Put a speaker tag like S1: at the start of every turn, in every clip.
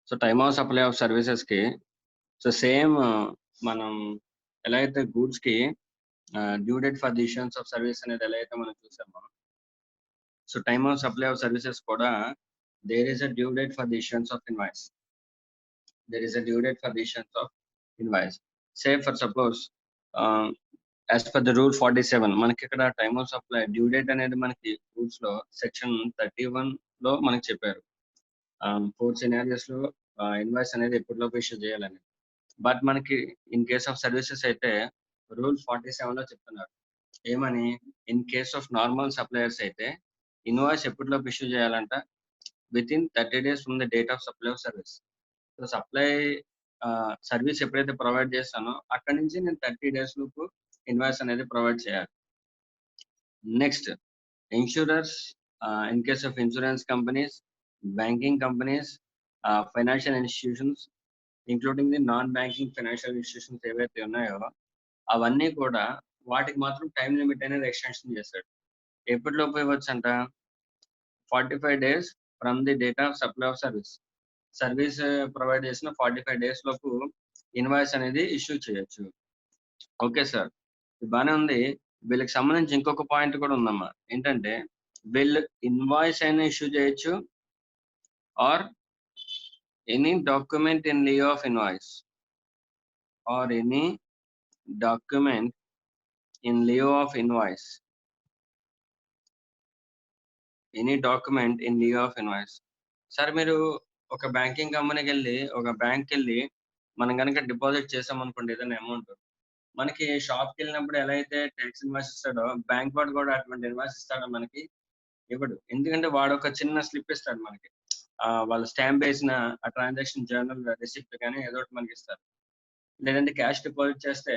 S1: So time of supply of services కి so same మనం ఎలా అయితే గూడ్స్ కి due date for the issuance of service అనేది ఎలా అయితే మనం చూసామో, so time of supply of services కూడా there is a due date for the issuance of invoice. There is a due date for the issuance of invoice. Say for suppose, as per the rule 47, మనకి ఇక్కడ time of supply due date అనేది మనకి rules లో section 31 లో మనకి చెప్పారు. 4 scenarios లో invoice అనేది ఎప్పటిలోపు ఇష్యూ చేయాలని. బట్ మనకి ఇన్ కేస్ ఆఫ్ సర్వీసెస్ అయితే రూల్ 47 లో చెప్తున్నారు ఏమని, in case of normal suppliers అయితే ఇన్వాయిస్ ఎప్పటిలోపు ఇష్యూ చేయాలంట, with in 30 days from the date of supply of service. So supply service ఎప్పుడైతే ప్రొవైడ్ చేస్తానో అక్కడి నుంచి నేను 30 days లోపు ఇన్వాయిస్ అనేది ప్రొవైడ్ చేయాలి. Next insurers, in case of insurance companies, banking companies, financial institutions including the non banking financial institutions ఏవైతే ఉన్నాయో అవన్నీ కూడా వాటికి మాత్రం టైం లిమిట్ అనేది ఎక్స్టెన్షన్ చేస్తాడు. ఎప్పటిలోపు ఇవ్వచ్చు అంట, 45 days from the date of supply of service. Service provide చేసిన 45 days లోపు ఇన్వాయిస్ అనేది ఇష్యూ చేయొచ్చు. ఓకే సార్, బాగానే ఉంది. వీళ్ళకి సంబంధించి ఇంకొక పాయింట్ కూడా ఉందమ్మా, ఏంటంటే వీళ్ళు ఇన్వాయిస్ అయినా ఇష్యూ చేయొచ్చు or any document in Leo of invoice or any document in Leo of invoice, any document in Leo of invoice. Sir మీరు ఒక బ్యాంకింగ్ కంపెనీకి వెళ్ళి ఒక బ్యాంక్కి వెళ్ళి మనం కనుక డిపాజిట్ చేసాం అనుకోండి ఏదైనా అమౌంట్, మనకి షాప్కి వెళ్ళినప్పుడు ఎలా అయితే ట్యాక్స్ ఇన్వాయిస్ ఇస్తాడో బ్యాంక్ వాడు కూడా అటువంటి ఇన్వాయిస్ ఇస్తాడో మనకి ఇవ్వడు. ఎందుకంటే వాడు ఒక చిన్న స్లిప్ ఇస్తాడు మనకి, వాళ్ళు స్టాంప్ వేసిన ఆ ట్రాన్సాక్షన్ జర్నల్ రిసిప్ట్ కానీ ఏదో ఒకటి మనకి ఇస్తారు. లేదంటే క్యాష్ డిపాజిట్ చేస్తే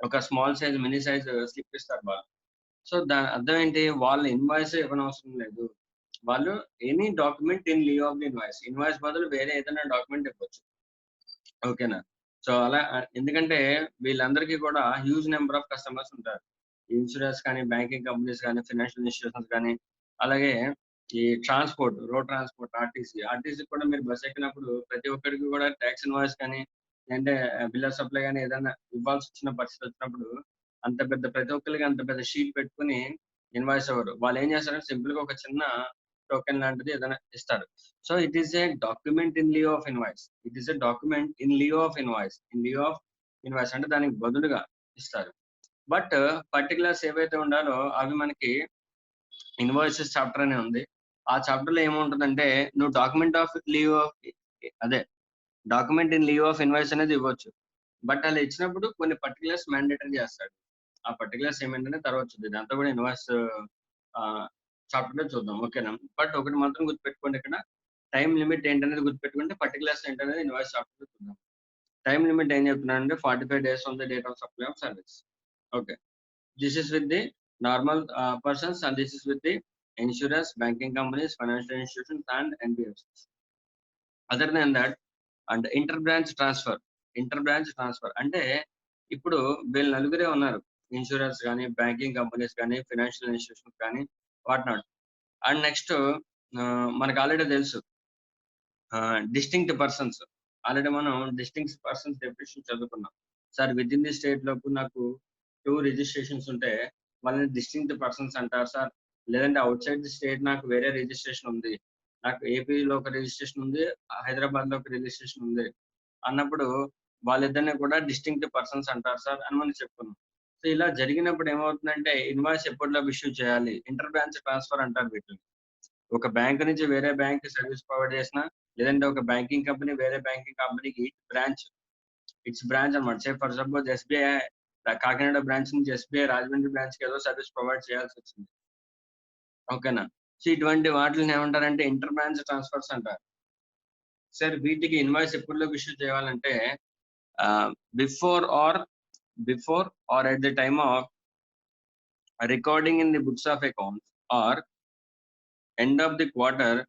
S1: ఒక small size mini size slip ఇస్తారు వాళ్ళు. సో దాని అర్థం ఏంటి, వాళ్ళు ఇన్వాయిస్ ఇవ్వనవసరం లేదు, వాళ్ళు any document in Leo of the invoice, invoice బదులు వేరే ఏదైనా డాక్యుమెంట్ ఇవ్వచ్చు. ఓకేనా? సో అలా ఎందుకంటే వీళ్ళందరికీ కూడా హ్యూజ్ నెంబర్ ఆఫ్ కస్టమర్స్ ఉంటారు, ఇన్సూరెన్స్ కానీ, బ్యాంకింగ్ కంపెనీస్ కానీ, ఫైనాన్షియల్ ఇన్స్టిట్యూషన్స్ కానీ, అలాగే ఈ ట్రాన్స్పోర్ట్, రోడ్ ట్రాన్స్పోర్ట్, ఆర్టీసీ కూడా మీరు బస్ ఎక్కినప్పుడు ప్రతి ఒక్కరికి కూడా ట్యాక్స్ ఇన్వాయిస్ కానీ అంటే బిల్ ఆఫ్ సప్లై కానీ ఏదైనా ఇవ్వాల్సి వచ్చిన పరిస్థితి వచ్చినప్పుడు అంత పెద్ద ప్రతి ఒక్కరికి అంత పెద్ద షీట్ పెట్టుకుని ఇన్వాయిస్ అవ్వరు. వాళ్ళు ఏం చేస్తారంటే సింపుల్ గా ఒక చిన్న టోకెన్ లాంటిది ఏదైనా ఇస్తారు. So it is a document in Leo of invoice, it is a document in Leo of invoice, in Leo of invoice అంటే దానికి బదులుగా ఇస్తారు. బట్ పర్టికులర్స్ ఏవైతే ఉండాలో అవి మనకి ఇన్వాయిసెస్ చాప్టర్ అనే ఉంది. ఆ చాప్టర్ లో ఏముంటుందంటే నువ్వు డాక్యుమెంట్ ఆఫ్ లియో అదే document in Leo of invoice అనేది ఇవ్వచ్చు. బట్ అలా ఇచ్చినప్పుడు కొన్ని పర్టికులర్స్ మ్యాండేటరీ చేస్తాడు. ఆ పర్టికులర్స్ ఏమంటేనే తర్వాత చూద్దాం, ఇదంతా కూడా ఇన్వాయిస్ చాప్టర్ లో చూద్దాం. ఓకేనా? బట్ ఒకటి మాత్రం గుర్తుపెట్టుకోండి, ఇక్కడ టైం లిమిట్ ఏంటనేది గుర్తుపెట్టుకుంటే పర్టికులర్స్ ఏంటనేది ఇన్వాయిస్ చాప్టర్ లో చూద్దాం. టైం లిమిట్ ఏం చెప్తున్నానంటే 45 days from the date of supply of service. Okay, this is with the normal persons and this is with the insurance, banking companies, financial institutions and NBFCs. Other than that and inter branch transfer అంటే ఇప్పుడు వీళ్ళు నలుగురే ఉన్నారు, insurance కానీ, banking companies కానీ, financial institutions కానీ, what not. And next మనకు already తెలుసు డిస్టింక్ట్ పర్సన్స్, ఆల్రెడీ మనం డిస్టింక్ట్ పర్సన్స్ డెఫినేషన్ చదువుకున్నాం. Sir with in the state లోపు నాకు 2 రిజిస్ట్రేషన్స్ ఉంటే వాళ్ళని డిస్టింక్ట్ పర్సన్స్ అంటారు సార్. లేదంటే అవుట్ సైడ్ ది స్టేట్ నాకు వేరే రిజిస్ట్రేషన్ ఉంది, నాకు ఏపీలో ఒక రిజిస్ట్రేషన్ ఉంది, హైదరాబాద్ లో ఒక రిజిస్ట్రేషన్ ఉంది అన్నప్పుడు వాళ్ళిద్దరిని కూడా డిస్టింక్ట్ పర్సన్స్ అంటారు సార్ అని మనం చెప్పుకున్నాం. సో ఇలా జరిగినప్పుడు ఏమవుతుందంటే ఇన్వాయిస్ ఎప్పటిలో ఇష్యూ చేయాలి, ఇంటర్ బ్రాంచ్ ట్రాన్స్ఫర్ అంటారు వీటిని. ఒక బ్యాంక్ నుంచి వేరే బ్యాంక్ సర్వీస్ ప్రొవైడ్ చేసిన, లేదంటే ఒక బ్యాంకింగ్ కంపెనీ వేరే బ్యాంకింగ్ కంపెనీకి బ్రాంచ్, ఇట్స్ బ్రాంచ్ అనమాట. సే for suppose SBI Kakinada branch నుంచి ఎస్బీఐ రాజమండ్రి బ్రాంచ్ కి ఏదో సర్వీస్ ప్రొవైడ్ చేయాల్సి వచ్చింది. ఓకేనా? సో ఇటువంటి వాటిని ఏమంటారంటే ఇంటర్ బ్రాంచ్ ట్రాన్స్ఫర్స్ అంటారు. సార్ వీటికి ఇన్వాయిస్ ఎప్పుడులో ఇష్యూ చేయాలంటే before or at the time of recording in the books of accounts or end of the quarter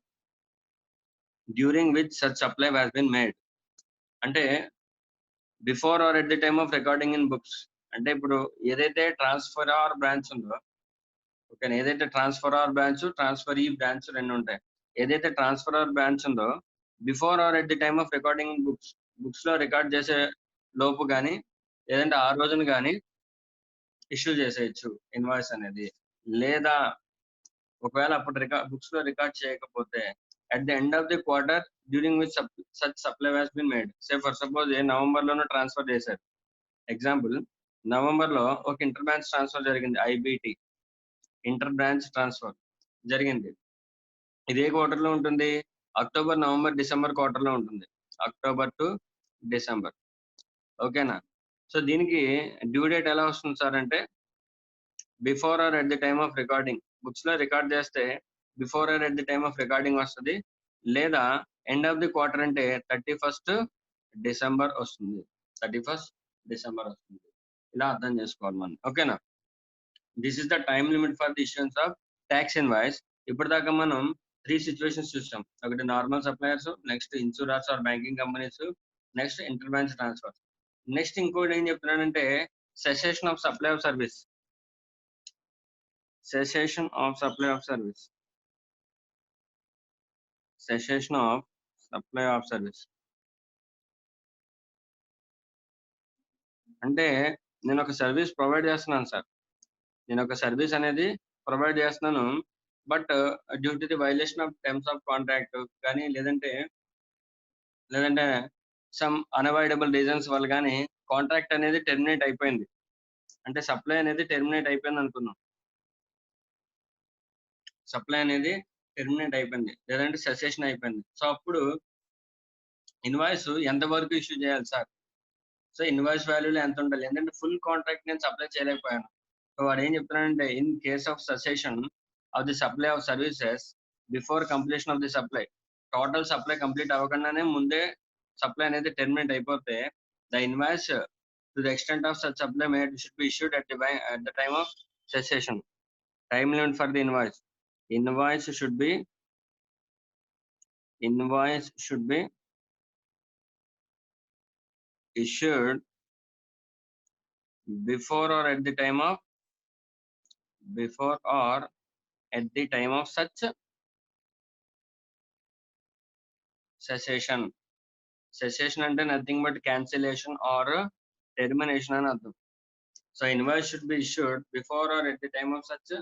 S1: during which such supply has been made. అంటే before or at the time of recording in books అంటే ఇప్పుడు ఏదైతే transfer or branch ఉందో, okay, ఏదైతే transfer or branch, transfer ఈ branch రెండు ఉంటాయి. ఏదైతే ట్రాన్స్ఫర్ ఆర్ బ్రాంచ్ ఉందో before or at the time of recording books లో రికార్డ్ చేసే లోపు కానీ లేదంటే ఆ రోజున కానీ ఇష్యూ చేసేయచ్చు ఇన్వాయిస్ అనేది. లేదా ఒకవేళ అప్పుడు బుక్స్ లో రికార్డ్ చేయకపోతే at the end of the quarter during which such supply has been made. Say for suppose November లోనే ట్రాన్స్ఫర్ చేశారు. ఎగ్జాంపుల్, నవంబర్ లో ఒక ఇంటర్ బ్రాంచ్ ట్రాన్స్ఫర్ జరిగింది, ఐబిటి ఇంటర్ బ్రాంచ్ ట్రాన్స్ఫర్ జరిగింది. ఇదే క్వార్టర్ లో ఉంటుంది, అక్టోబర్ నవంబర్ డిసెంబర్ క్వార్టర్ లో ఉంటుంది, అక్టోబర్ టు డిసెంబర్. ఓకేనా? సో దీనికి డ్యూ డేట్ ఎలా వస్తుంది సార్ అంటే before or at the time of recording. Books లో రికార్డ్ చేస్తే before or at the time of recording వస్తుంది, లేదా ఎండ్ ఆఫ్ ది క్వార్టర్ అంటే 31st డిసెంబర్ వస్తుంది, 31st డిసెంబర్ వస్తుంది. ఇలా అర్థం చేసుకోవాలి మనం. ఓకేనా? This is the time limit for the issuance of tax invoice. ఇప్పటిదాకా మనం 3 సిచ్యువేషన్స్ చూసాం. ఒకటి normal suppliers, next insurance or banking companies, next inter branch transfer. Next ఇంకోటి ఏం చెప్తున్నానంటే cessation of supply of service. Cessation of supply of service. Cessation of supply of service అంటే నేను ఒక సర్వీస్ ప్రొవైడ్ చేస్తున్నాను సార్. నేను ఒక సర్వీస్ అనేది ప్రొవైడ్ చేస్తున్నాను, but due to the violation of terms of contract కానీ లేదంటే సమ్ అన్అవాయిడబుల్ రీజన్స్ వల్ల కానీ కాంట్రాక్ట్ అనేది టెర్మినేట్ అయిపోయింది. అంటే సప్లై అనేది టెర్మినేట్ అయిపోయింది అనుకుందాం. సప్లై అనేది టెర్మినేట్ అయిపోయింది లేదంటే సెసేషన్ అయిపోయింది. సో అప్పుడు ఇన్వాయిస్ ఎంత వరకు ఇష్యూ చేయాలి సార్? సో ఇన్వాయిస్ వాల్యూలో ఎంత ఉండాలి? ఎందుకంటే ఫుల్ కాంట్రాక్ట్ నేను సప్లై చేయలేకపోయాను. సో వాడు ఏం చెప్తున్నాడంటే in case of cessation of the supply of services before completion of the supply, total supply complete అవ్వకుండానే ముందే సప్లై అనేది టెర్మినేట్ అయిపోతే the invoice to the extent of such supply made should be issued at the time of cessation. Time limit for the invoice. Invoice should be issued before or at the time of such cessation. Cessation అంటే nothing but cancellation or termination అని అర్థం. So invoice should be issued before or at the time of such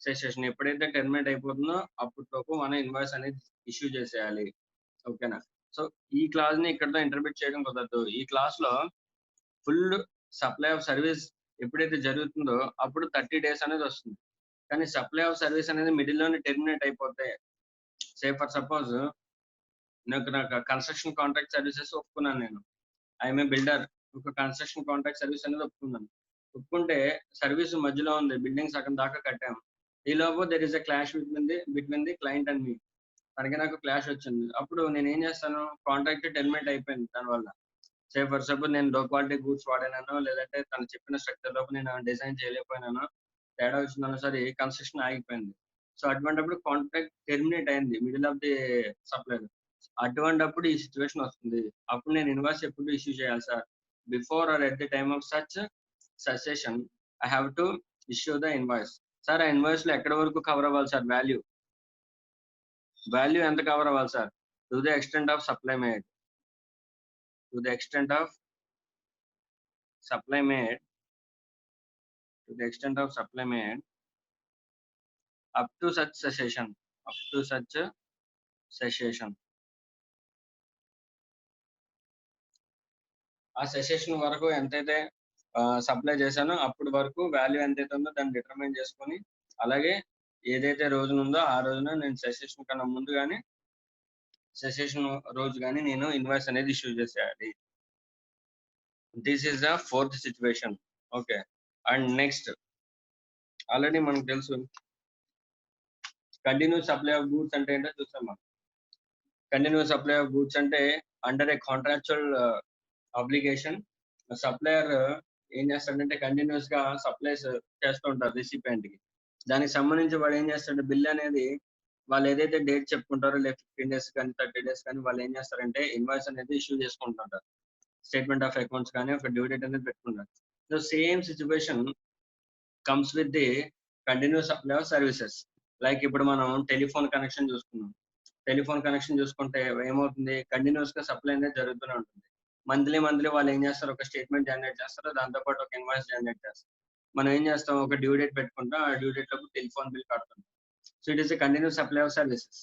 S1: cessation. ఎప్పుడైతే terminate అయిపోతుందో అప్పటిలోపు మనం invoice అనేది issue చేసేయాలి. ఓకేనా? సో ఈ క్లాస్ ని ఇక్కడతో ఇంటర్ప్రిట్ చేయడం కుదరదు. ఈ క్లాస్ లో ఫుల్ సప్లై ఆఫ్ సర్వీస్ ఎప్పుడైతే జరుగుతుందో అప్పుడు 30 days అనేది వస్తుంది. కానీ సప్లై ఆఫ్ సర్వీస్ అనేది మిడిల్ లోనే టెర్మినేట్ అయిపోతే, సే ఫర్ సపోజ్ నాకు కన్స్ట్రక్షన్ కాంట్రాక్ట్ సర్వీసెస్ ఒప్పుకున్నాను, నేను ఐఎమ్ ఏ బిల్డర్, ఒక కన్స్ట్రక్షన్ కాంట్రాక్ట్ సర్వీస్ అనేది ఒప్పుకున్నాను. ఒప్పుకుంటే సర్వీస్ మధ్యలో ఉంది, బిల్డింగ్ సగం దాకా కట్టాము. ఈ లోపు there is a clash between the client and me. తనకి నాకు క్లాష్ వచ్చింది. అప్పుడు నేను ఏం చేస్తాను, కాంట్రాక్ట్ టెర్మినేట్ అయిపోయింది దానివల్ల. సే ఫర్ సపోజ్ నేను లో క్వాలిటీ గూడ్స్ వాడానో లేదంటే తను చెప్పిన స్ట్రక్చర్ లోపు నేను డిజైన్ చేయలేకపోయినానో, తేడా వచ్చిందనో సరే కన్స్ట్రక్షన్ ఆగిపోయింది. సో అటువంటిప్పుడు కాంట్రాక్ట్ టెర్మినేట్ అయింది మిడిల్ ఆఫ్ ది సప్లై. అటువంటిప్పుడు ఈ సిచ్యువేషన్ వస్తుంది. అప్పుడు నేను ఇన్వాయిస్ ఎప్పుడు ఇష్యూ చేయాలి sir? Before or at the time of such cessation I have to issue the invoice. Sir ఆ ఇన్వాయిస్ లో ఎక్కడి వరకు కవర్ అవ్వాలి సార్? వాల్యూ ఎంత కవర్ అవ్వాలి sir? To the extent of supply made. To the extent of supply made. To the extent of supply made up to such cessation. Up to such cessation. ఆ cessation వరకు ఎంతైతే supply చేశానో అప్పటి వరకు value ఎంతైతే ఉందో దాన్ని డిటర్మైన్ చేసుకొని, అలాగే ఏదైతే రోజున ఉందో ఆ రోజున నేను సెసేషన్ కన్నా ముందు కానీ సెసేషన్ రోజు కానీ నేను ఇన్వాయిస్ అనేది ఇష్యూ చేసేయాలి. This is the 4th situation. Okay. And next already మనకు తెలుసు కంటిన్యూస్ సప్లై ఆఫ్ గూడ్స్ అంటే ఏంటో చూసాం మనం. కంటిన్యూస్ సప్లై ఆఫ్ గూడ్స్ అంటే అండర్ ఏ కాంట్రాక్చువల్ అబ్లిగేషన్ సప్లయర్ ఏం చేస్తాడంటే కంటిన్యూస్ గా సప్లైస్ చేస్తూ ఉంటారు రిసిపియంట్ కి. దానికి సంబంధించి వాడు ఏం చేస్తాడు, బిల్ అనేది వాళ్ళు ఏదైతే డేట్ చెప్పుకుంటారో, లేదా 15 days కానీ 30 days కానీ వాళ్ళు ఏం చేస్తారంటే ఇన్వాయిస్ అనేది ఇష్యూ చేసుకుంటుంటారు. స్టేట్మెంట్ ఆఫ్ అకౌంట్స్ కానీ ఒక డ్యూ డేట్ అనేది పెట్టుకుంటారు. So same situation comes with the continuous supply of services. Like ఇప్పుడు మనం టెలిఫోన్ కనెక్షన్ చూసుకున్నాం. టెలిఫోన్ కనెక్షన్ చూసుకుంటే ఏమవుతుంది, కంటిన్యూస్ గా సప్లై అనేది జరుగుతూనే ఉంటుంది. మంత్లీ వాళ్ళు ఏం చేస్తారు, ఒక స్టేట్మెంట్ జనరేట్ చేస్తారు, దాంతో పాటు ఒక ఇన్వాయిస్ జనరేట్ చేస్తారు. మనం ఏం చేస్తాం, ఒక డ్యూ డేట్ పెట్టుకుంటాం, ఆ డ్యూ డేట్ లోపు టెలిఫోన్ బిల్ కడతాం. So it is a continuous supply of services.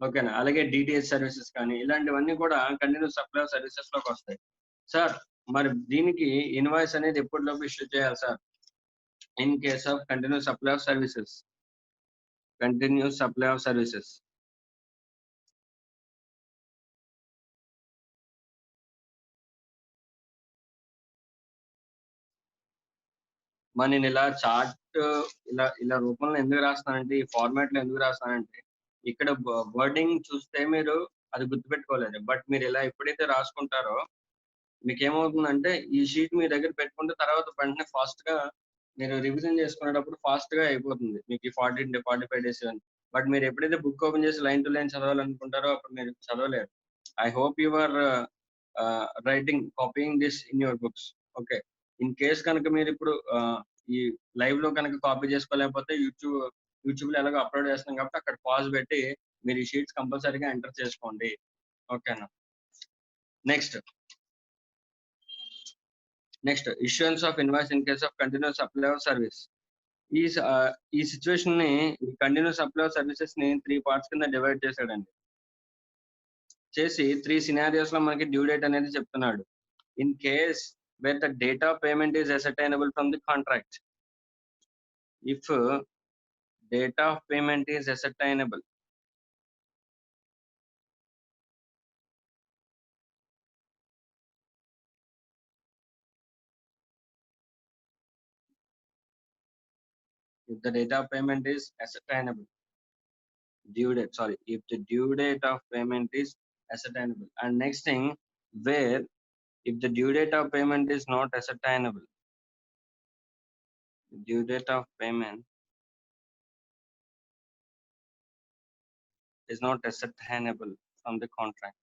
S1: ఓకేనా. అలాగే డిటిహెచ్ సర్వీసెస్ కానీ ఇలాంటివన్నీ కూడా కంటిన్యూస్ సప్లై ఆఫ్ సర్వీసెస్ లోకి వస్తాయి. సార్ మరి దీనికి ఇన్వాయిస్ అనేది ఎప్పటిలోపు ఇష్యూ చేయాలి sir? In case of continuous supply of services. Continuous supply of services. మరి నేను ఇలా చార్ట్ ఇలా రూపంలో ఎందుకు రాస్తానంటే, ఈ ఫార్మాట్ లో ఎందుకు రాస్తానంటే, ఇక్కడ వర్డింగ్ చూస్తే మీరు అది గుర్తుపెట్టుకోలేదు. బట్ మీరు ఇలా ఎప్పుడైతే రాసుకుంటారో మీకేమవుతుందంటే, ఈ షీట్ మీ దగ్గర పెట్టుకుంటే తర్వాత వెంటనే ఫాస్ట్ గా మీరు రివిజన్ చేసుకునేటప్పుడు ఫాస్ట్ గా అయిపోతుంది మీకు ఈ 45 డేస్ అని. బట్ మీరు ఎప్పుడైతే బుక్ ఓపెన్ చేసి లైన్ టు లైన్ చదవాలనుకుంటారో అప్పుడు మీరు చదవలేరు. I hope you are writing copying this in your books. Okay. In case కనుక మీరు ఇప్పుడు ఈ లైవ్ లో కనుక కాపీ చేసుకోలేకపోతే యూట్యూబ్ లో ఎలాగో అప్లోడ్ చేస్తున్నాం కాబట్టి అక్కడ పాజ్ పెట్టి మీరు ఈ షీట్స్ కంపల్సరీగా ఎంటర్ చేసుకోండి. ఓకేనా. Next issuance of invoice in case of continuous supply of service. ఈ సిచ్యువేషన్ ని, కంటిన్యూస్ సప్లై ఆఫ్ సర్వీసెస్ ని 3 పార్ట్స్ కింద డివైడ్ చేశాడండి. చేసి 3 సినారియోస్ లో మనకి డ్యూ డేట్ అనేది చెప్తున్నాడు. In case where the date of payment is ascertainable from the contract. If date of payment is ascertainable, if the date of payment is ascertainable, if the due date of payment is ascertainable. And next thing, where if the due date of payment is not ascertainable, due date of payment is not ascertainable from the contract,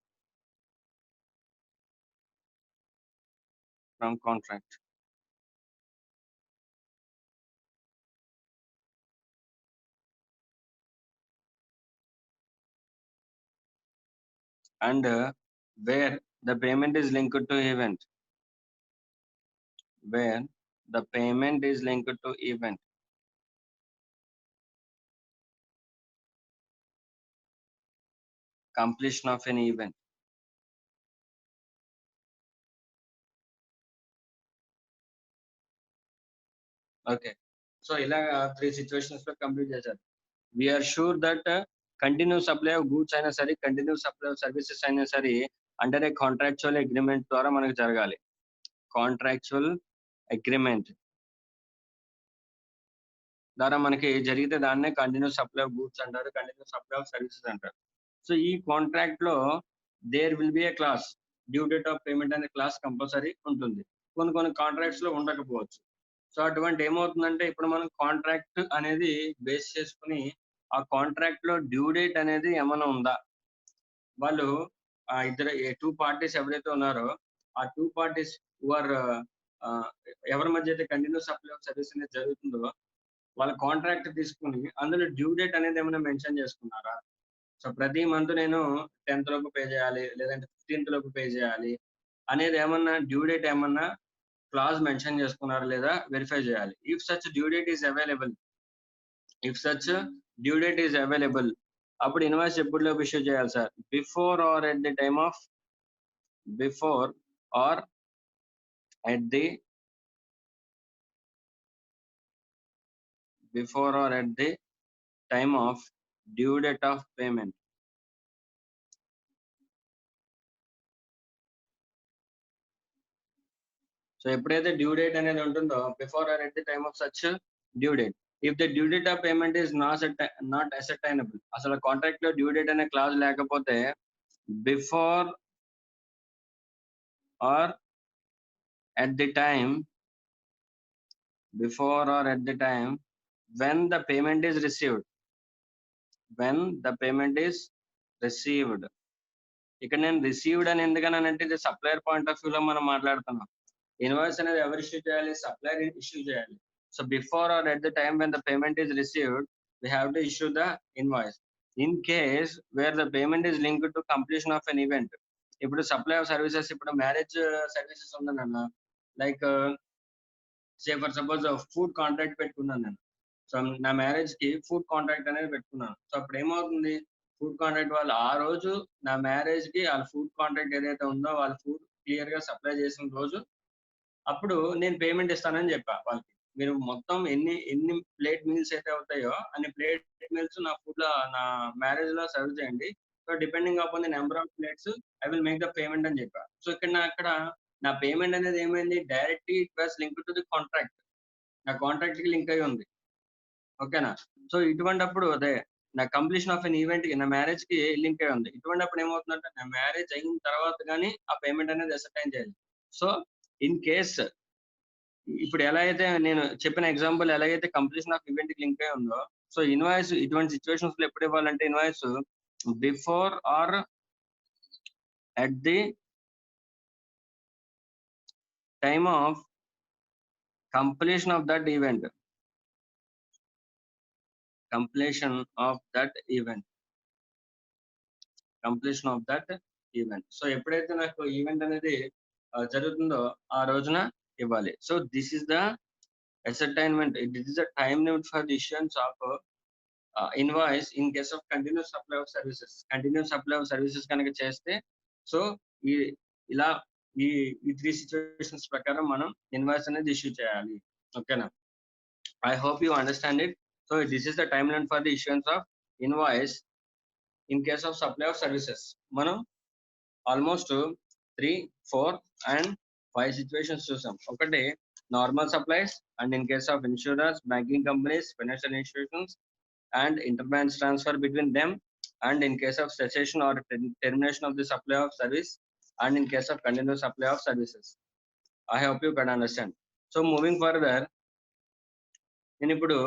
S1: and where the payment is linked to event, where the payment is linked to event, completion of an event. Okay. So ilaga 3 situations lo complete chesaru. We are sure that continuous supply of goods aina sare, continuous supply of services aina sare under a contractual agreement ద్వారా మనకు జరగాలి. Contractual agreement ద్వారా మనకి జరిగితే దాన్నే continuous supply of goods అంటారు, continuous supply of services అంటారు. So ఈ కాంట్రాక్ట్ లో there will be a clause, due date of payment అనే క్లాస్ కంపల్సరీ ఉంటుంది. కొన్ని కాంట్రాక్ట్స్ లో ఉండకపోవచ్చు. సో అటువంటి ఏమవుతుందంటే, ఇప్పుడు మనం కాంట్రాక్ట్ అనేది బేస్ చేసుకుని ఆ కాంట్రాక్ట్ లో డ్యూ డేట్ అనేది ఏమైనా ఉందా, వాళ్ళు ఇద్దరు 2 పార్టీస్ ఎవరైతే ఉన్నారో ఆ 2 పార్టీస్ ఆర్ ఎవరి మధ్య అయితే కంటిన్యూస్ సప్లై ఆఫ్ సర్వీస్ అనేది జరుగుతుందో వాళ్ళ కాంట్రాక్ట్ తీసుకుని అందులో డ్యూ డేట్ అనేది ఏమైనా మెన్షన్ చేసుకున్నారా. సో ప్రతి మంత్ నేను 10th లోపు పే చేయాలి, లేదంటే 15th లోపు పే చేయాలి అనేది ఏమన్నా డ్యూ డేట్ ఏమన్నా క్లాజ్ మెన్షన్ చేసుకున్నారా లేదా వెరిఫై చేయాలి. If such due date is available, అప్పుడు ఇన్వాయిస్ ఎప్పటిలోపు ఇష్యూ చేయాలి sir? Before or at the time of due date of payment. So ఎప్పుడైతే డ్యూ డేట్ అనేది ఉంటుందో, before or at the time of such due date. If the due date of payment is not ascertainable, అసలు contract లో due date అనే clause లేకపోతే, before or at the time when the payment is received, ఇక్కడ నేను received అని ఎందుకనంటే ఇది supplier point of view లో మనం మాట్లాడుతున్నాం. ఇన్వాయిస్ అనేది ఎవరు ఇష్యూ చేయాలి? సప్లయర్ ఇష్యూ చేయాలి. So before or at the time when the payment is received, we have to issue the invoice. in case where the payment is linked to completion of an event. ఇప్పుడు supply of services, ఇప్పుడు marriage services ఉందన్న, like say for suppose food contract పెట్టుకున్నాను నేను. So నా marriage కి food contract అనేది పెట్టుకున్నాను. So అప్పుడు ఏమవుతుంది, ఫుడ్ కాంట్రాక్ట్ వాళ్ళు ఆ రోజు నా మ్యారేజ్ కి వాళ్ళ ఫుడ్ కాంట్రాక్ట్ ఏదైతే ఉందో వాళ్ళ ఫుడ్ క్లియర్ గా సప్లై చేసిన రోజు అప్పుడు నేను పేమెంట్ ఇస్తానని చెప్పా వాళ్ళకి. మీరు మొత్తం ఎన్ని ఎన్ని ప్లేట్ మీల్స్ అయితే అవుతాయో అన్ని ప్లేట్ మీల్స్ నా ఫుడ్ లో, నా మ్యారేజ్ లో సర్వ్ చేయండి. So depending upon the number of plates I will make the payment అని చెప్పా. సో అక్కడ నా పేమెంట్ అనేది ఏమైంది, directly it was link to the contract. నా కాంట్రాక్ట్ కి లింక్ అయి ఉంది. ఓకేనా. సో ఇటువంటిప్పుడు అదే నా కంప్లీషన్ ఆఫ్ ఎన్ ఈవెంట్ కి, నా మ్యారేజ్ కి లింక్ అయి ఉంది. ఇటువంటిప్పుడు ఏమవుతుందంటే నా మ్యారేజ్ అయిన తర్వాత కానీ ఆ పేమెంట్ అనేది అసైన్ చేయాలి. సో ఇన్ కేస్ ఇప్పుడు ఎలా అయితే నేను చెప్పిన ఎగ్జాంపుల్ ఎలాగైతే కంప్లీషన్ ఆఫ్ ఈవెంట్ కి లింక్ అయి ఉందో, సో ఇన్వాయిస్ ఇటువంటి సిచ్యువేషన్స్ లో ఎప్పుడు ఇవ్వాలంటే invoice before or at the time of completion of that event. Completion of that event. Completion of that event. So ఎప్పుడైతే నాకు ఈవెంట్ అనేది జరుగుతుందో ఆ రోజున ఇవ్వాలి. So this is the assignment. This is the time limit for the issuance of invoice in case of continuous supply of services. Continuous supply of services కనుక చేస్తే, so ఈ ఇలా ఈ 3 సిచ్యువేషన్స్ ప్రకారం మనం ఇన్వాయిస్ అనేది ఇష్యూ చేయాలి. ఓకేనా. I hope you understand it. So this is the time limit for the issuance of invoice in case of supply of services. మనం ఆల్మోస్ట్ 3, 4 అండ్ 5 సిచ్యువేషన్స్ చూసాం. ఒకటి normal supplies, and in case of insurance, banking companies, financial institutions and interbank transfer between them, and in case of cessation or termination of the supply of service, and in case of continuous supply of services. I hope you can understand. So moving further, నేను ఇప్పుడు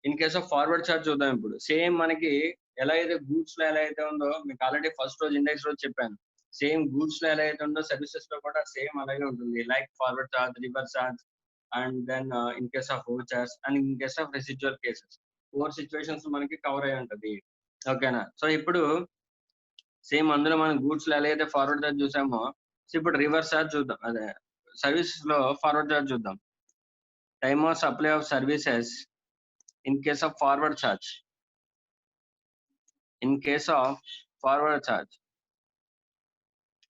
S1: in case of forward charge చూద్దాం. ఇప్పుడు same మనకి ఎలా అయితే goods లో ఎలా అయితే ఉందో, మీకు ఆల్రెడీ ఫస్ట్ రోజు ఇండెక్స్ రోజు చెప్పాను, సేమ్ గూడ్స్ లో ఎలా అయితే ఉందో సర్వీసెస్ లో కూడా సేమ్ అలాగే ఉంటుంది. Like forward charge, reverse charge, and then in case of over charge, and in case of residual cases 4 situations మనకి కవర్ అయి ఉంటది. ఓకేనా. సో ఇప్పుడు సేమ్ అందులో మనం గూడ్స్ లో ఎలా అయితే ఫార్వర్డ్ చార్జ్ చూసామో, సో ఇప్పుడు రివర్స్ చార్జ్ చూద్దాం. అదే సర్వీసెస్ లో ఫార్వర్డ్ చార్జ్ చూద్దాం. Time of supply of services in case of forward charge. In case of forward charge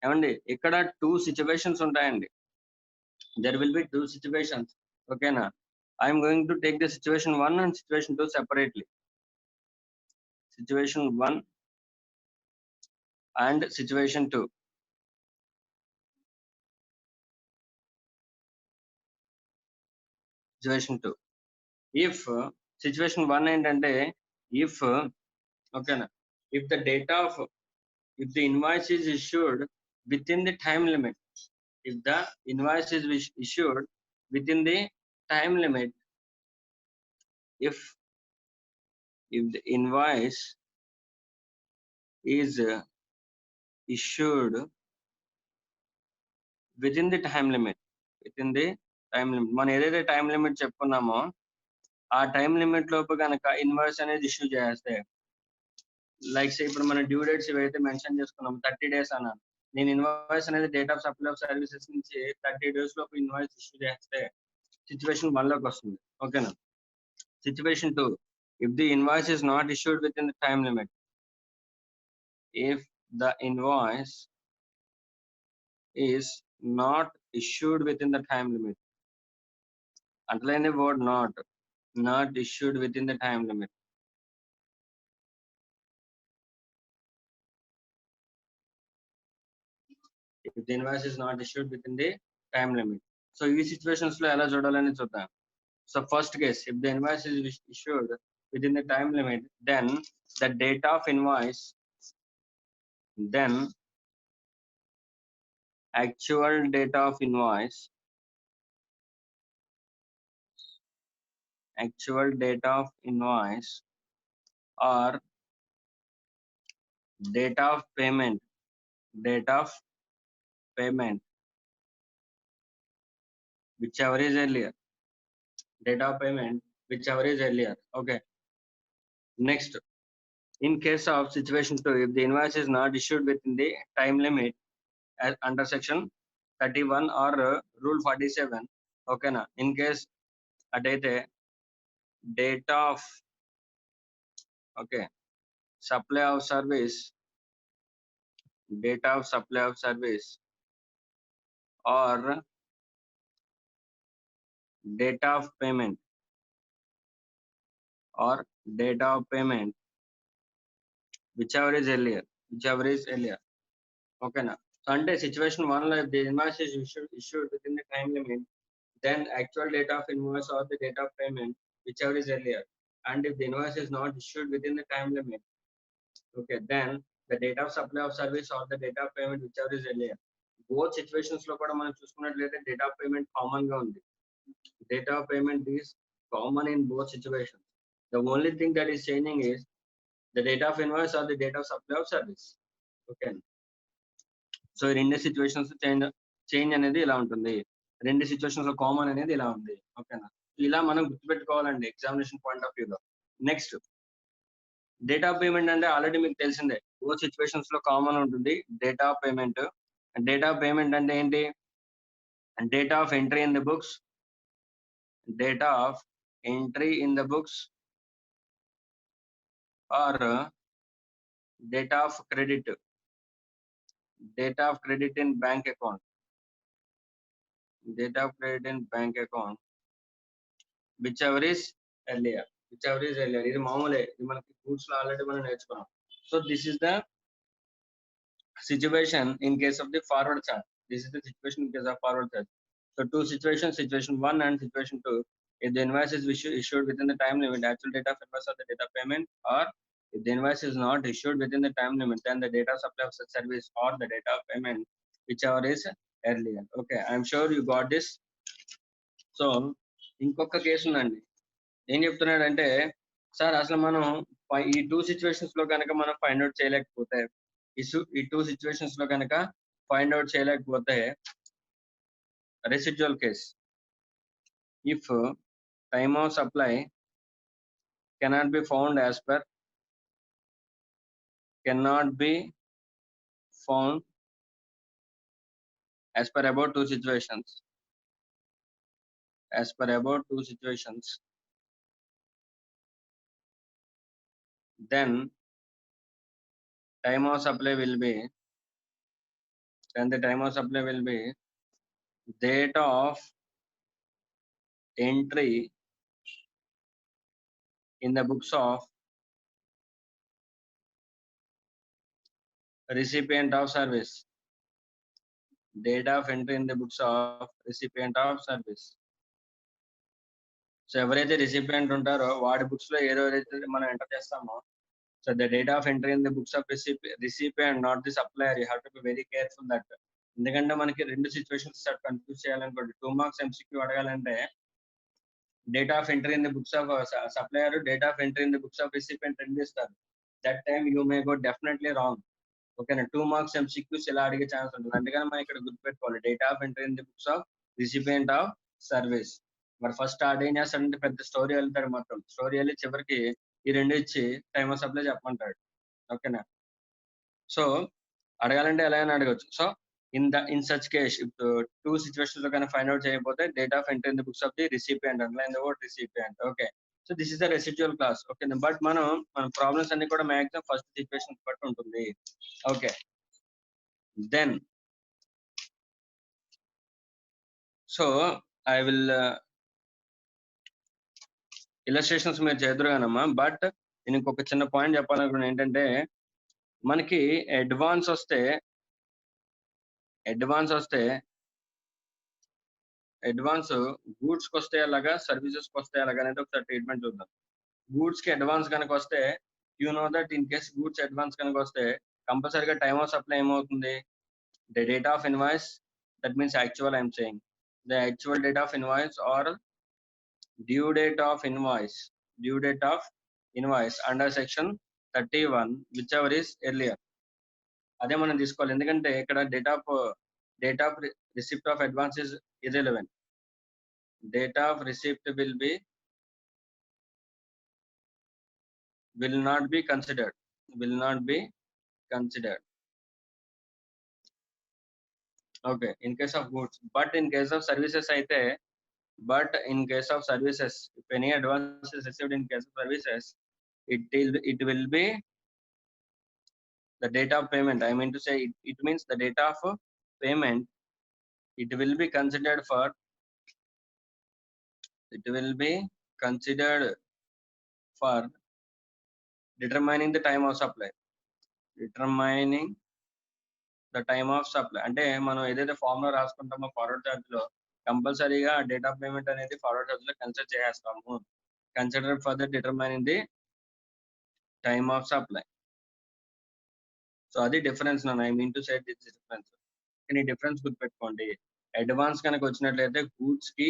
S1: ఏమండి, ఇక్కడ 2 సిచ్యువేషన్స్ ఉంటాయండి. There will be 2 situations. ఓకేనా. I'm going to take the situation 1 and situation 2 separately. Situation 1 and situation 2. Situation 2. If situation 1 ఏంటంటే, if okay na, if the data of, if the invoice is issued within the time limit, if the invoice is issued within the time limit, if the invoice is issued within the time limit, మనం ఏదైతే time limit చెప్పుకున్నామో ఆ time limit లోపు కనుక invoice అనేది issue చేస్తే, like ఇప్పుడు మన due dates ఇవైతే మెన్షన్ చేసుకున్నాం 30 days అన్నాను. నేను ఇన్వాయిస్ అనేది date of supply of services నుంచి 30 days లోపు ఇన్వాయిస్ ఇష్యూ చేస్తే సిచ్యువేషన్ 1 లోకి వస్తుంది. ఓకేనా. Situation 2, if the invoice is not issued with in the time limit, if the invoice is not issued within the time limit. Underline the word not issued within the time limit. If the invoice is not issued within the time limit. So ఈ situations లో ఎలా చూడాలని చూద్దాం. So first case, if the invoice is issued within the time limit, then the date of invoice, then actual date of invoice, or date of payment, whichever is earlier. Date of payment, whichever is earlier. Okay. Next, In case of situation 2, if the invoice is not issued within the time limit as under section 31 or rule 47, okay na, in case అటైతే date of okay supply of service, date of supply of service or date of payment or date of payment, whichever is earlier, okay na. So ante situation 1 lo if the invoice is issued within the time limit, then actual date of invoice or the date of payment, whichever is earlier. And if the invoice is not issued within the time limit, okay, then the date of supply of service or the date of payment, whichever is earlier. Both situations లో కూడా మనం చూసుకున్నట్లయితే date of payment common గా ఉంది. Date of payment is common in both situations. The only thing that is changing is the date of invoice or the date of supply of service. Okay. So ఈ రెండు situations change అనేది ఇలా ఉంటుంది, రెండు situations లో common అనేది ఇలా ఉంది. ఓకేనా, ఇలా మనం గుర్తుపెట్టుకోవాలండి ఎగ్జామినేషన్ పాయింట్ ఆఫ్ వ్యూలో. నెక్స్ట్ డేట్ ఆఫ్ పేమెంట్ అంటే ఆల్రెడీ మీకు తెలిసిందే, ఓ సిచ్యువేషన్స్ లో కామన్ ఉంటుంది date of payment. Date of payment అంటే ఏంటి? Date of entry in the books, date of entry in the books or date of credit, date of credit in bank account, date of credit in bank account, whichever is earlier, ఇది మామూలే, ఇది మనకి goods లో already మనం నేర్చుకున్నాం. So this is the situation in case of the forward charge. This is the situation in case of forward charge. So two situations, situation 1 and situation 2. If the invoice is issued within the time limit, actual date of invoice or the date of payment, or if the invoice is not issued within the time limit, then the date of supply of such service or the date of payment, whichever is earlier. Okay, I'm sure you got this. So ఇంకొక case ఉందండి. ఏం చెప్తున్నాడంటే, sir అసలు మనం ఈ two situations లో కనుక మనం ఫైండ్ అవుట్ చేయలేకపోతే, ఈ టూ సిచ్యువేషన్స్ లో కనుక ఫైండ్ అవుట్ చేయలేకపోతే residual case, if time of supply cannot be found as per about two situations, then time of supply will be date of entry in the books of recipient of service, date of entry in the books of recipient of service. So ఎవరైతే recipient ఉంటారో వాడి books లో ఏదైతే మనం enter చేస్తామో, so the date of entry in the books of recipient, not the supplier. You have to be very careful that. ఎందుకంటే మనకి రెండు సిచ్యువేషన్స్ కన్ఫ్యూజ్ చేయాలనుకోండి, 2 మార్క్స్ MCQ అడగాలంటే date of entry in the books of supplier, date of entry in the books of recipient రెండు ఇస్తారు. That time you may go definitely wrong. ఓకేనా, 2 marks MCQs ఇలా అడిగే chance ఉంటుంది. అందుకని మనం ఇక్కడ గుర్తుపెట్టుకోవాలి, date of entry in the books of recipient of service. మరి ఫస్ట్ స్టార్ట్ ఏం చేస్తాడంటే పెద్ద స్టోరీ వెళ్తాడు, మొత్తం స్టోరీ వెళ్ళి చివరికి ఈ రెండు ఇచ్చి టైమ్ ఆఫ్ సప్లై చెప్పమంటాడు. ఓకేనా, సో అడగాలంటే ఎలా అయినా అడగచ్చు. So in such case two situations లో కానీ ఫైండ్ అవుట్ చేయకపోతే date of entry in the books of the recipient, underline the word recipient. Okay, so this is the residual clause. Okay, but మన problems అన్ని కూడా maximum first situation బట్టి ఉంటుంది. Okay, then so I will illustrations మీరు చేదురుగానమ్మా. But నేను ఇంకొక చిన్న పాయింట్ చెప్పాలనుకున్నాను, ఏంటంటే మనకి అడ్వాన్స్ వస్తే అడ్వాన్స్ గూడ్స్ కి వస్తే అలాగా, సర్వీసెస్ కి వస్తే అలాగా అనేది ఒకసారి ట్రీట్మెంట్ చూద్దాం. గూడ్స్ కి అడ్వాన్స్ కనుక వస్తే, you know that in case goods advance కనుక వస్తే కంపల్సరీగా టైమ్ ఆఫ్ సప్లై ఏమవుతుంది? The date of invoice, that means actual I'm saying the actual date of invoice or due date of invoice under section 31, whichever is earlier. అదే మనం తీసుకోవాలి, ఎందుకంటే ఇక్కడ date of receipt of advance is irrelevant. Date of receipt will not be considered. will not be considered. Okay, in case of goods, but in case of services అయితే, but in case of services, if any advance is received in case of services, it will be the date of payment. I mean to say it means the date of payment. It will be considered for. It will be considered for determining the time of supply. Determining the time of supply అంటే మనం ఏదైతే form లో రాసుకుంటామో forward charge లో కంపల్సరీగా date of payment అనేది forward charge లో consider చేస్తాము. Consider for the determining the time of supply. So అది డిఫరెన్స్ నన్ను I mean to say this difference. కానీ డిఫరెన్స్ గుర్తుపెట్టుకోండి, అడ్వాన్స్ కనుక వచ్చినట్లయితే గూడ్స్ కి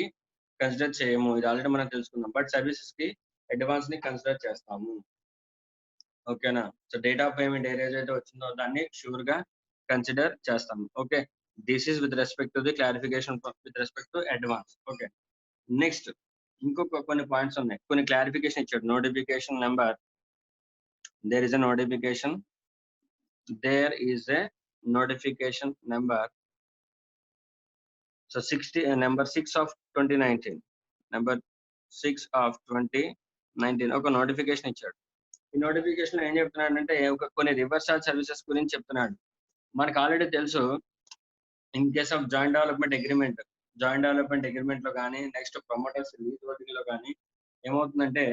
S1: కన్సిడర్ చేయము, ఇది ఆల్రెడీ మనం తెలుసుకున్నాం. బట్ సర్వీసెస్ కి అడ్వాన్స్ ని కన్సిడర్ చేస్తాము. ఓకేనా? సో డేట్ ఆఫ్ పేమెంట్ ఏ రోజు అయితే వచ్చిందో దాన్ని షూర్ గా కన్సిడర్ చేస్తాము. Okay, this is with respect to the clarification with respect to advance. Okay, next ఇంకొక కొన్ని పాయింట్స్ ఉన్నాయి, కొన్ని క్లారిఫికేషన్ ఇచ్చాడు. Notification number, there is a notification, there is a notification number, so 60 number 6 of 2019, number 6 of 2019 ఒక notification ఇచ్చాడు. ఈ notification ఏం చెప్తున్నాడు అంటే ఒక కొన్ని రివర్స్ చార్జ్ సర్వీసెస్ గురించి చెప్తున్నాడు. మనకు ఆల్రెడీ తెలుసు, in case of joint development agreement లో కానీ, నెక్స్ట్ ప్రమోటర్స్ లీజ్ వర్కింగ్ లో కానీ ఏమవుతుందంటే,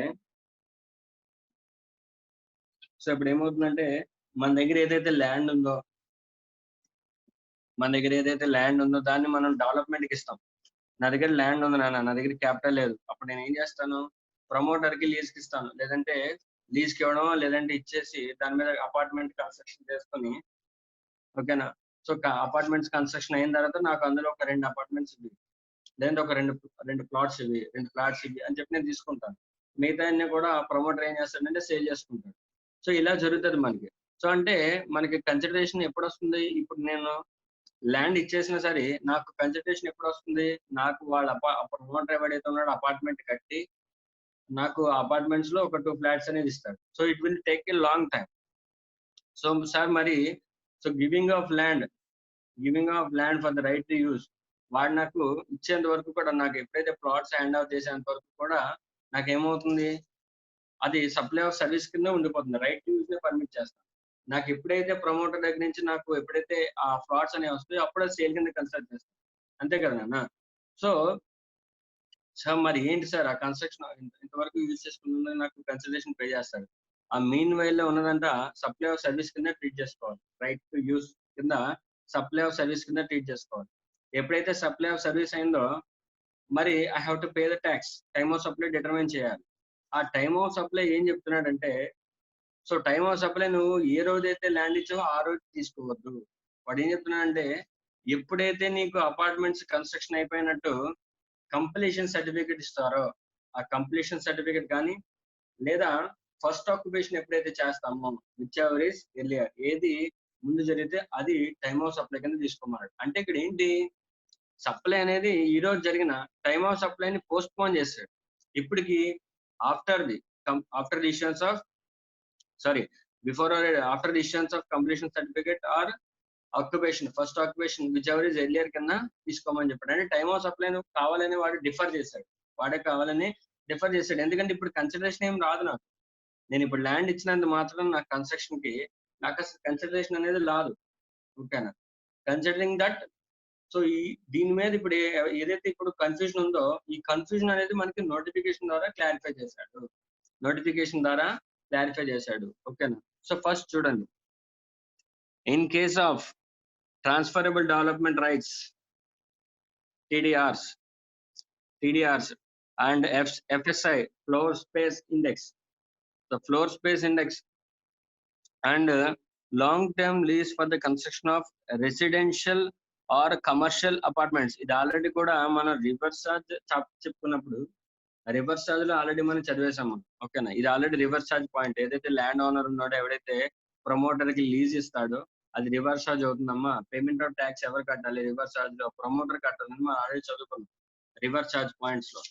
S1: సో ఇప్పుడు ఏమవుతుందంటే మన దగ్గర ఏదైతే ల్యాండ్ ఉందో దాన్ని మనం డెవలప్మెంట్ కి ఇస్తాం. నా దగ్గర ల్యాండ్ ఉంది నాన్న, నా దగ్గర క్యాపిటల్ లేదు, అప్పుడు నేను ఏం చేస్తాను, ప్రమోటర్ కి లీజ్ కి ఇస్తాను, లేదంటే లీజ్ కి ఇవ్వడం, లేదంటే ఇచ్చేసి దాని మీద అపార్ట్మెంట్ కన్స్ట్రక్షన్ చేసుకొని, ఓకేనా. సో అపార్ట్మెంట్స్ కన్స్ట్రక్షన్ అయిన తర్వాత నాకు అందులో ఒక 2 అపార్ట్మెంట్స్ ఇవి, లేదంటే ఒక రెండు ప్లాట్స్ ఇవి, 2 ఫ్లాట్స్ ఇవి అని చెప్పి నేను తీసుకుంటాను. మిగతా అన్ని కూడా ప్రమోటర్ ఏం చేస్తాడంటే సేల్ చేసుకుంటాడు. సో ఇలా జరుగుతుంది మనకి. సో అంటే మనకి కన్సిడరేషన్ ఎప్పుడు వస్తుంది, ఇప్పుడు నేను ల్యాండ్ ఇచ్చేసినా సరే నాకు కన్సిడరేషన్ ఎప్పుడు వస్తుంది, నాకు వాళ్ళ ప్రమోటర్ ఎవడైతే ఉన్నాడో అపార్ట్మెంట్ కట్టి నాకు అపార్ట్మెంట్స్ లో ఒక 2 ఫ్లాట్స్ అనేది ఇస్తాడు. So it will take a long time. So sir మరి so giving of land for the right to use, వాడు నాకు ఇచ్చేంత వరకు కూడా, నాకు ఎప్పుడైతే ప్లాట్స్ హ్యాండ్ ఓవర్ చేసేంత వరకు కూడా నాకేమవుతుంది, అది సప్లై ఆఫ్ సర్వీస్ కింద ఉండిపోతుంది, రైట్ టు యూజ్ నే పర్మిట్ చేస్తాను. నాకు ఎప్పుడైతే ప్రమోటర్ దగ్గర నుంచి నాకు ఎప్పుడైతే ఆ ఫ్లాట్స్ అనేవి వస్తాయో అప్పుడే సేల్ కింద కన్సిడర్ చేస్తాను. అంతే కదా నాన్న? సో సార్ మరి ఏంటి సార్ ఆ కన్స్ట్రక్షన్ ఇంతవరకు యూజ్ చేసుకున్న నాకు కన్సిడరేషన్ పే చేస్తాడు. ఆ మీన్ వైల్ లో ఉన్నదంట సప్లై ఆఫ్ సర్వీస్ కింద ట్రీట్ చేసుకోవాలి, రైట్ టు యూజ్ కింద సప్లై ఆఫ్ సర్వీస్ కింద ట్రీట్ చేసుకోవాలి. ఎప్పుడైతే సప్లై ఆఫ్ సర్వీస్ అయిందో మరి I have to pay the tax, time of supply determine చేయాలి. ఆ టైమ్ ఆఫ్ సప్లై ఏం చెప్తున్నాడంటే, సో టైమ్ ఆఫ్ సప్లై నువ్వు ఏ రోజైతే ల్యాండ్ ఇచ్చావో ఆ రోజు తీసుకోవద్దు. వాడు ఏం చెప్తున్నాడంటే, ఎప్పుడైతే నీకు అపార్ట్మెంట్స్ కన్స్ట్రక్షన్ అయిపోయినట్టు కంప్లీషన్ సర్టిఫికేట్ ఇస్తారో ఆ కంప్లీషన్ సర్టిఫికేట్ కానీ, లేదా ఫస్ట్ ఆక్యుపేషన్ ఎప్పుడైతే చేస్తామో విచ్ ఎవర్ ఇస్ ఎర్లియర్, ఏది ముందు జరిగితే అది టైమ్ ఆఫ్ సప్లై కింద తీసుకోమన్నాడు. అంటే ఇక్కడ ఏంటి, సప్లై అనేది ఈ రోజు జరిగిన టైమ్ ఆఫ్ సప్లై ని పోస్ట్ పోన్ చేశాడు ఇప్పటికి, after the issuance of before or after the issuance of completion certificate or occupation, first occupation whichever is earlier కింద తీసుకోమని చెప్పాడు. అంటే టైమ్ ఆఫ్ సప్లై కావాలని వాడే కావాలని డిఫర్ చేశాడు. ఎందుకంటే ఇప్పుడు కన్సిడరేషన్ ఏం రాదు నాకు, నేను ఇప్పుడు ల్యాండ్ ఇచ్చినంత మాత్రం నాకు కన్స్ట్రక్షన్ కి నాకు అసలు కన్సిడరేషన్ అనేది రాదు. ఓకేనా? కన్సిడరింగ్ దట్, సో దీని మీద ఇప్పుడు ఏదైతే ఇప్పుడు కన్ఫ్యూజన్ ఉందో ఈ కన్ఫ్యూజన్ అనేది మనకి నోటిఫికేషన్ ద్వారా క్లారిఫై చేశాడు. ఓకేనా? సో ఫస్ట్ చూడండి, in case of transferable development rights TDRs and FSI, floor space index, the floor space index and long-term lease for the construction of residential or commercial apartments. ఇది already కూడా మనం reverse charge చెప్పుకున్నప్పుడు reverse charge లో already మనం చదివేసాము. ఓకేనా? ఇది already reverse charge point. ఏదైతే ల్యాండ్ ఓనర్ ఉన్నాడో, ఎవడైతే ప్రమోటర్ కి లీజ్ ఇస్తాడో అది రివర్స్ ఛార్జ్ అవుతుందమ్మా. పేమెంట్ ఆఫ్ ట్యాక్స్ ఎవరు కట్టాలి, రివర్స్ ఛార్జ్ లో ప్రమోటర్ కట్టాలని మనం ఆల్రెడీ చదువుకున్నాం రివర్స్ ఛార్జ్ పాయింట్స్ లో.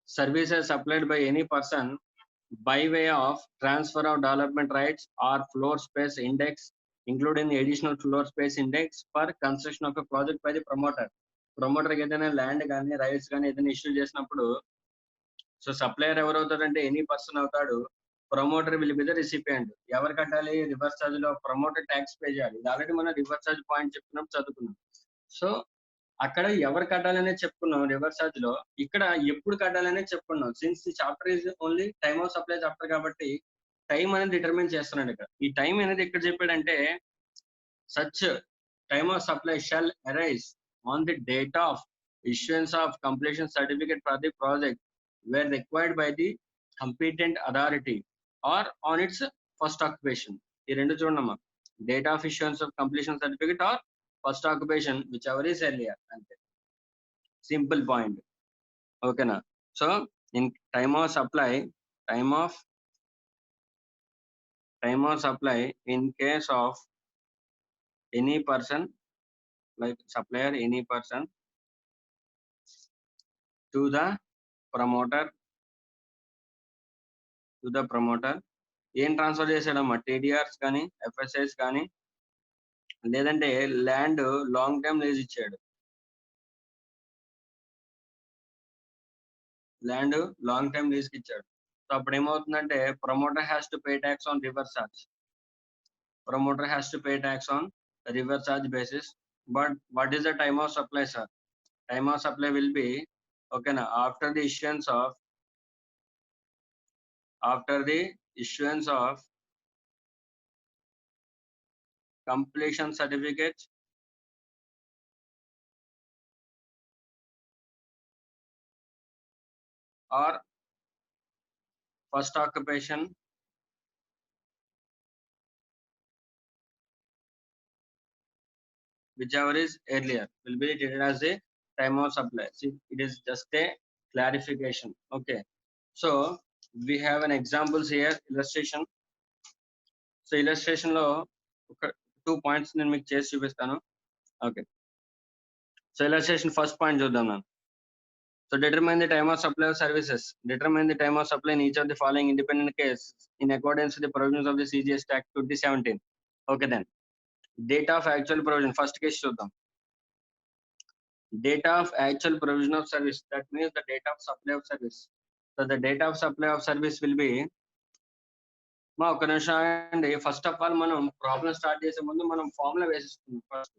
S1: Services supplied by any person by way of transfer of development rights or floor space index, including the additional floor space index for construction of a project by the promoter. Promoter కి ఏదైనా land కానీ rights కానీ ఏదైనా issue చేసినప్పుడు so supplier ఎవరు అవుతాడంటే any person అవుతాడు. Promoter will be the recipient. ఎవరు కట్టాలి? రివర్స్ ఛార్జ్ లో ప్రమోటర్ ట్యాక్స్ పే చేయాలి. ఇది ఆల్రెడీ మనం రివర్స్ ఛార్జ్ పాయింట్ చెప్తున్నప్పుడు చదువుకున్నాం. సో అక్కడ ఎవరు కట్టాలనే చెప్పుకున్నాం రివర్స్ ఛార్జ్ లో. ఇక్కడ ఎప్పుడు కట్టాలనే చెప్పుకున్నాం. Since the chapter is only time of supply chapter కాబట్టి టైం అనేది డిటర్మిన్ చేస్తున్నాడు ఇక్కడ. ఈ టైం అనేది ఎక్కడ చెప్పాడంటే such time of supply shall arise on the date of issuance of completion certificate for the project were required by the competent authority or on its first occupation. ఈ రెండు చూడమ్మా, date of issuance of completion certificate are first occupation whichever is earlier. అంతే, simple point. ఓకేనా? So in time of supply in case of any person like supplier, any person to the promoter ఏం transfer చేశాడమ్మా? TDRs కానీ FSIs కానీ లేదంటే land long time lease ఇచ్చాడు. Land long time lease కి ఇచ్చాడు. సో అప్పుడు ఏమవుతుందంటే promoter has to pay tax on reverse charge basis. But what is the time of supply sir? Time of supply will be ఓకేనా after the issuance of completion certificate or first occupation whichever is earlier will be treated as a time of supply. See, it is just a clarification. Okay, so we have an examples here, illustration. So illustration లో ఒక 2 points నేను మీకు చేసి చూపిస్తాను. Okay, so illustration first point చూద్దాం మనం. So determine the time of supply of services. Determine the time of supply in each of the following independent case in accordance with the provisions of the CGS Act 2017. Okay, then date of actual provision. First case చూద్దాం. Date of actual provision of service, that means the date of supply of service. So the date of supply of service will be మా ఒక నిమిషం అండి. First of all మనం problem start చేసే ముందు మనం formula వేసేసుకుందాం ఫస్ట్.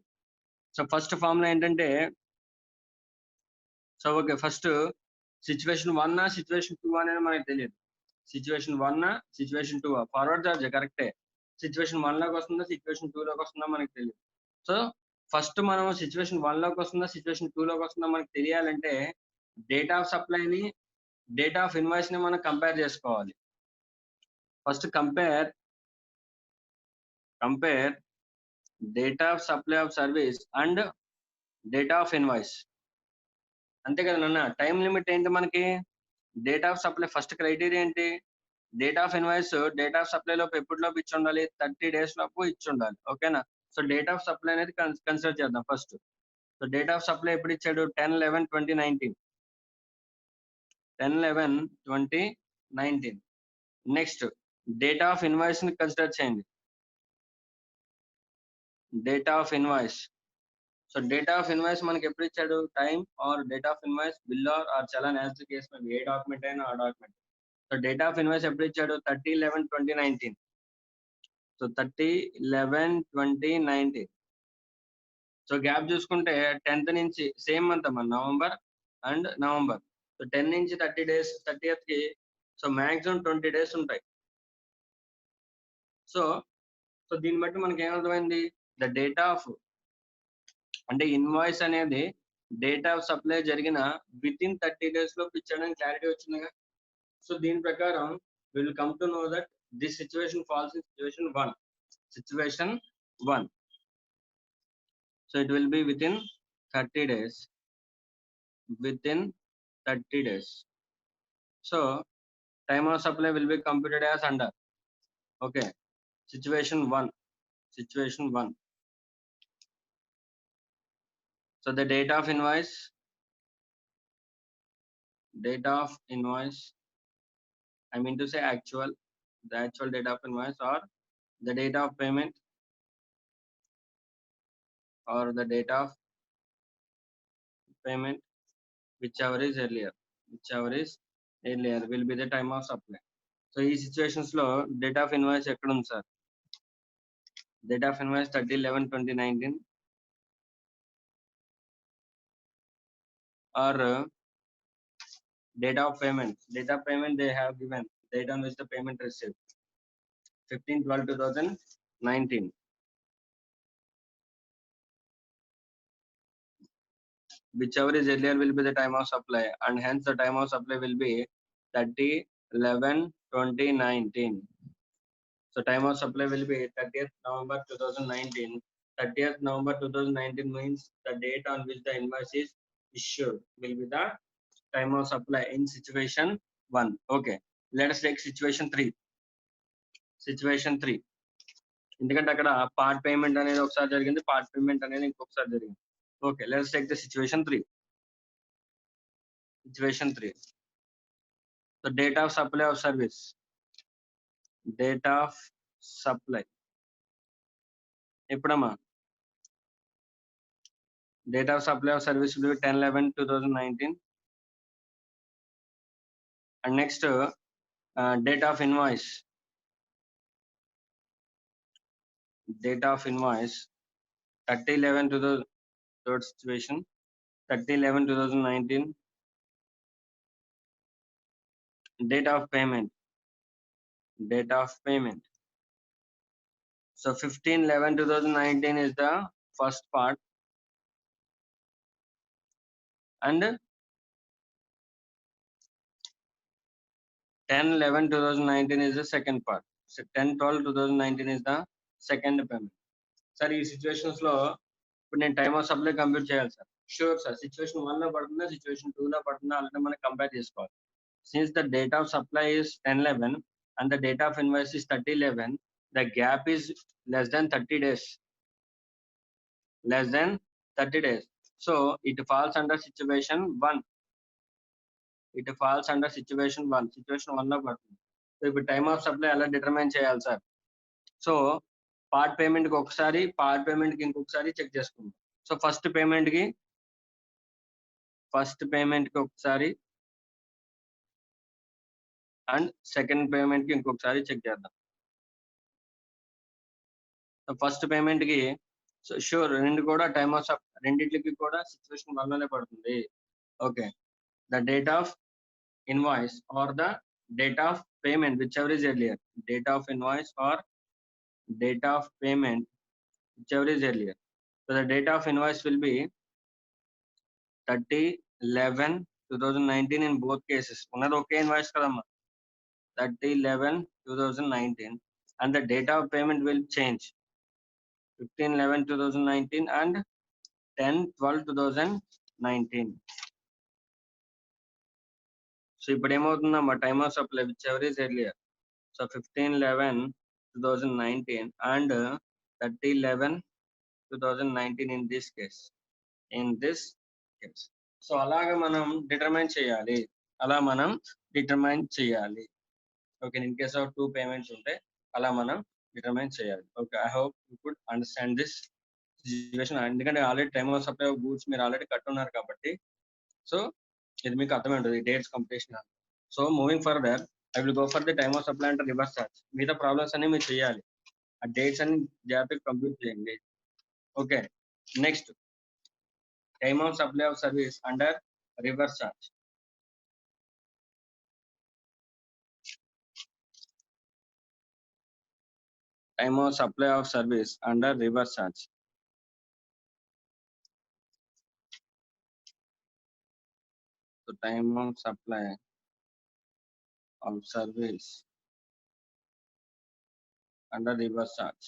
S1: సో ఫస్ట్ ఫార్ములా ఏంటంటే, so okay, first situation 1 situation 2 అనేది మనకు తెలియదు. సిచ్యువేషన్ 1 సిచ్యువేషన్ 2 ఫార్వర్డ్ చార్జ్ కరెక్టే. సిచ్యువేషన్ 1 లోకి వస్తుందా సిచ్యువేషన్ 2 లోకి వస్తుందా మనకు తెలియదు. సో ఫస్ట్ మనం సిచ్యువేషన్ 1 లోకి వస్తుందా సిచ్యువేషన్ 2 లోకి వస్తుందా మనకు తెలియాలంటే డేట్ ఆఫ్ సప్లైని డేట్ ఆఫ్ ఇన్వాయిస్ ని మనం కంపేర్ చేసుకోవాలి. First compare date of supply of service and date of invoice. అంతే కదా నాన్న? టైం లిమిట్ ఏంటి మనకి? Date of supply first criteria ఏంటి? Date of invoice date of supply లోపు ఎప్పటిలోపు ఇచ్చి ఉండాలి? 30 days లోపు ఇచ్చి ఉండాలి. ఓకేనా? సో డేట్ ఆఫ్ సప్లై అనేది కన్సిడర్ చేద్దాం first. So date of supply ఎప్పుడు ఇచ్చాడు? 10/11/2019. 10/11/2019. నెక్స్ట్ డేట్ ఆఫ్ ఇన్వాయిస్ ని కన్సిడర్ చేయండి. Date of invoice. So date of invoice మనకి ఎప్పుడు ఇచ్చాడు? Time or date of invoice, bill or challan as the case may be, ఏ డాక్యుమెంట్ అయినా ఆ document. So date of invoice ఎప్పుడు ఇచ్చాడు? 30/11/2019. సో 30/11/2019. సో గ్యాప్ చూసుకుంటే 10th నుంచి సేమ్ మంత్ అమ్మా, నవంబర్. సో 10 నుంచి 30 days, 30th కి సో మాక్సిమం 20 days ఉంటాయి. సో దీన్ని బట్టి మనకి ఏమర్థమైంది? ద డేట్ ఆఫ్ అంటే ఇన్వాయిస్ అనేది డేట్ ఆఫ్ సప్లై జరిగిన విత్ ఇన్ 30 days లోపు ఇచ్చాడని క్లారిటీ వచ్చిందిగా. సో దీని ప్రకారం will come to know that this situation falls in situation 1. So it will be within 30 days. So time of supply will B computed as under. Okay, situation 1. So the date of invoice date of invoice, I mean to say the actual date of invoice, or the date of payment, or the date of payment, whichever is earlier, will be the time of supply. So ఈ situations లో date of invoice ఎక్కడ ఉంది sir? Date of invoice 30/11/2019, or date of payment. Date of payment they have given date on which the payment received 15/12/2019. Whichever is earlier will be the time of supply, and hence the time of supply will be 30/11/2019. So time of supply will be 30th November 2019. 30th November 2019 means the date on which the invoice is issued will be the time of supply in situation 1. Okay, let us take situation 3. Situation 3, ఎందుకంటే అక్కడ part payment అనేది ఒకసారి జరిగింది, part payment అనేది ఇంకొకసారి జరిగింది. Okay, let's take the situation 3. Situation 3, so date of supply of service. Date of supply ఎప్పుడమ్మా? Date of supply of service will be 10/11/2019. And next, date of invoice. Date of invoice 30/11/2000. Third situation 30/11/2019. Date of payment. Date of payment. So 15/11/2019 is the first part, and 10/11/2019 is the second part. So 10/12/2019 is the second payment. Sir ఈ situations లో ఇప్పుడు నేను time of supply compute చేయాలి sir. Sure sir, situation 1 లో పడుతుందా, situation 2 లో పడుతుందా అలాంటి మనం కంపేర్ చేసుకోవాలి. Since the date of supply is 10/11 and the date of invoice is 30/11, the gap is less than 30 days. So it falls under situation 1. Situation 1 లో పడుతుంది. సో ఇప్పుడు టైమ్ ఆఫ్ సప్లై ఎలా డిటర్మైన్ చేయాలి సార్? సో పార్ట్ పేమెంట్ కి ఒకసారి, part payment కి ఇంకొకసారి check చేసుకుందాం. సో ఫస్ట్ పేమెంట్ కి ఒకసారి అండ్ సెకండ్ పేమెంట్ కి ఇంకొకసారి చెక్ చేద్దాం. సో ఫస్ట్ పేమెంట్ కి షూర్ రెండు కూడా టైమ్ ఆఫ్ రెండింటికి కూడా సిచ్యువేషన్ 1 లోనే పడుతుంది. Okay, the date of invoice or the date of payment, whichever is earlier. Date of invoice or date of payment, whichever is earlier. So the date of invoice will be 30/11/2019 in both cases. Unnadi okay invoice kadamma, 30/11/2019, and the date of payment will change 15/11/2019 and 10/12/2019. So ఇప్పుడు ఏమవుతుందమ్మా, time of supply whichever is earlier. So 15/11/2019 and 30/11/2019 in this case. So అలాగా మనం determine చేయాలి. Okay, in case of 2 payments ఉంటే అలా మనం determine చేయాలి. Okay, I hope you could understand this situation. ఎందుకంటే already time of supply of goods మీరు already కట్టున్నారు కాబట్టి సో ఇది మీకు అర్థమై ఉంటుంది dates completion. So moving further I will go for the time of supply and reverse charge. మిగతా problems అన్ని మీరు చేయాలి, ఆ డేట్స్ అన్ని జాగ్రత్తగా కంప్లీట్ చేయండి. Okay, next time of supply of service under reverse charge. Time of supply of service under reverse charge. So time of supply of service under reverse charge.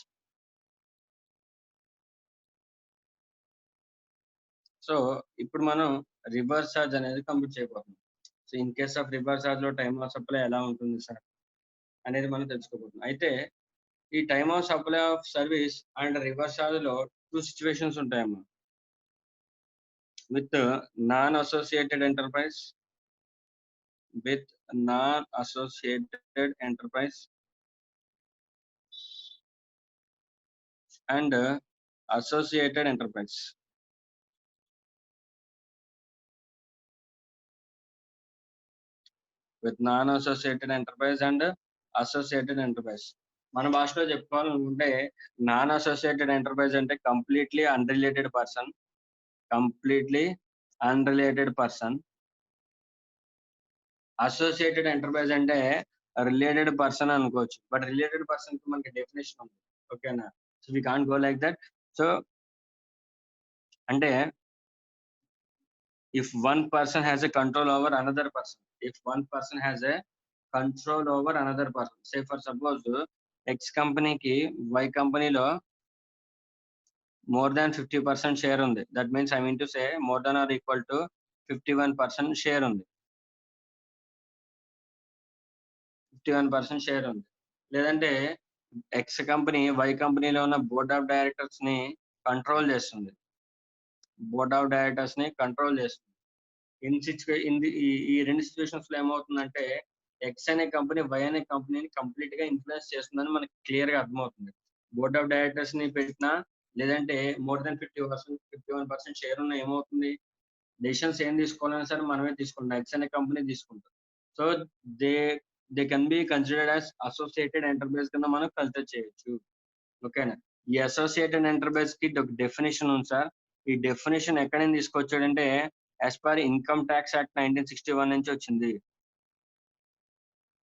S1: So ఇప్పుడు మనం reverse charge అనేది complete చేయబోతున్నాం. So in case of reverse charge లో time of supply ఎలా ఉంటుంది sir అనేది మనం తెలుసుకోబోతున్నాం. అయితే ఈ time of supply of service and reverse charge లో 2 సిచ్యువేషన్స్ ఉంటాయమ్మా. With non associated enterprise with non-associated enterprise and associated enterprise. With non-associated enterprise and associated enterprise. మన భాషలో చెప్పుకోవాలనుకుంటే నాన్ అసోసియేటెడ్ ఎంటర్ప్రైజ్ అంటే completely unrelated person. Associated enterprise అంటే related person అనుకోవచ్చు. But related person కి మనకి డెఫినేషన్ ఉంది. ఓకేనా? So we can't go like that. So అంటే if one person has a control over another person, if one person has a control over another person, say for suppose X company ki Y company lo more than 50% share undi, that means I mean to say more than or equal to 51% share undi, 51% share undi. లేదంటే X company Y కంపెనీలో ఉన్న board of directors ని control చేస్తుంది, board of directors ని control చేస్తుంది. ఈ రెండు situations లో ఏమవుతుందంటే ఎక్స్ అనే కంపెనీ వై అనే కంపెనీని కంప్లీట్ గా ఇన్ఫ్లుయెన్స్ చేస్తుందని మనకి క్లియర్ గా అర్థమవుతుంది. బోర్డ్ ఆఫ్ డైరెక్టర్స్ ని పెట్టినా లేదంటే మోర్ దెన్ 51% షేర్ ఉన్న ఏమవుతుంది, డెసిషన్స్ ఏం తీసుకోవాలన్నా సరే మనమే తీసుకుంటాం, ఎక్స్ అనే కంపెనీ తీసుకుంటాం. So they can be considered as associated enterprise కింద మనం కన్సిడర్ చేయొచ్చు. ఓకేనా? ఈ అసోసియేటెడ్ ఎంటర్ప్రైజ్ కి ఒక డెఫినేషన్ ఉంది సార్. ఈ డెఫినేషన్ ఎక్కడ నుంచి తీసుకొచ్చాడంటే as per income tax act 1961 నుంచి వచ్చింది.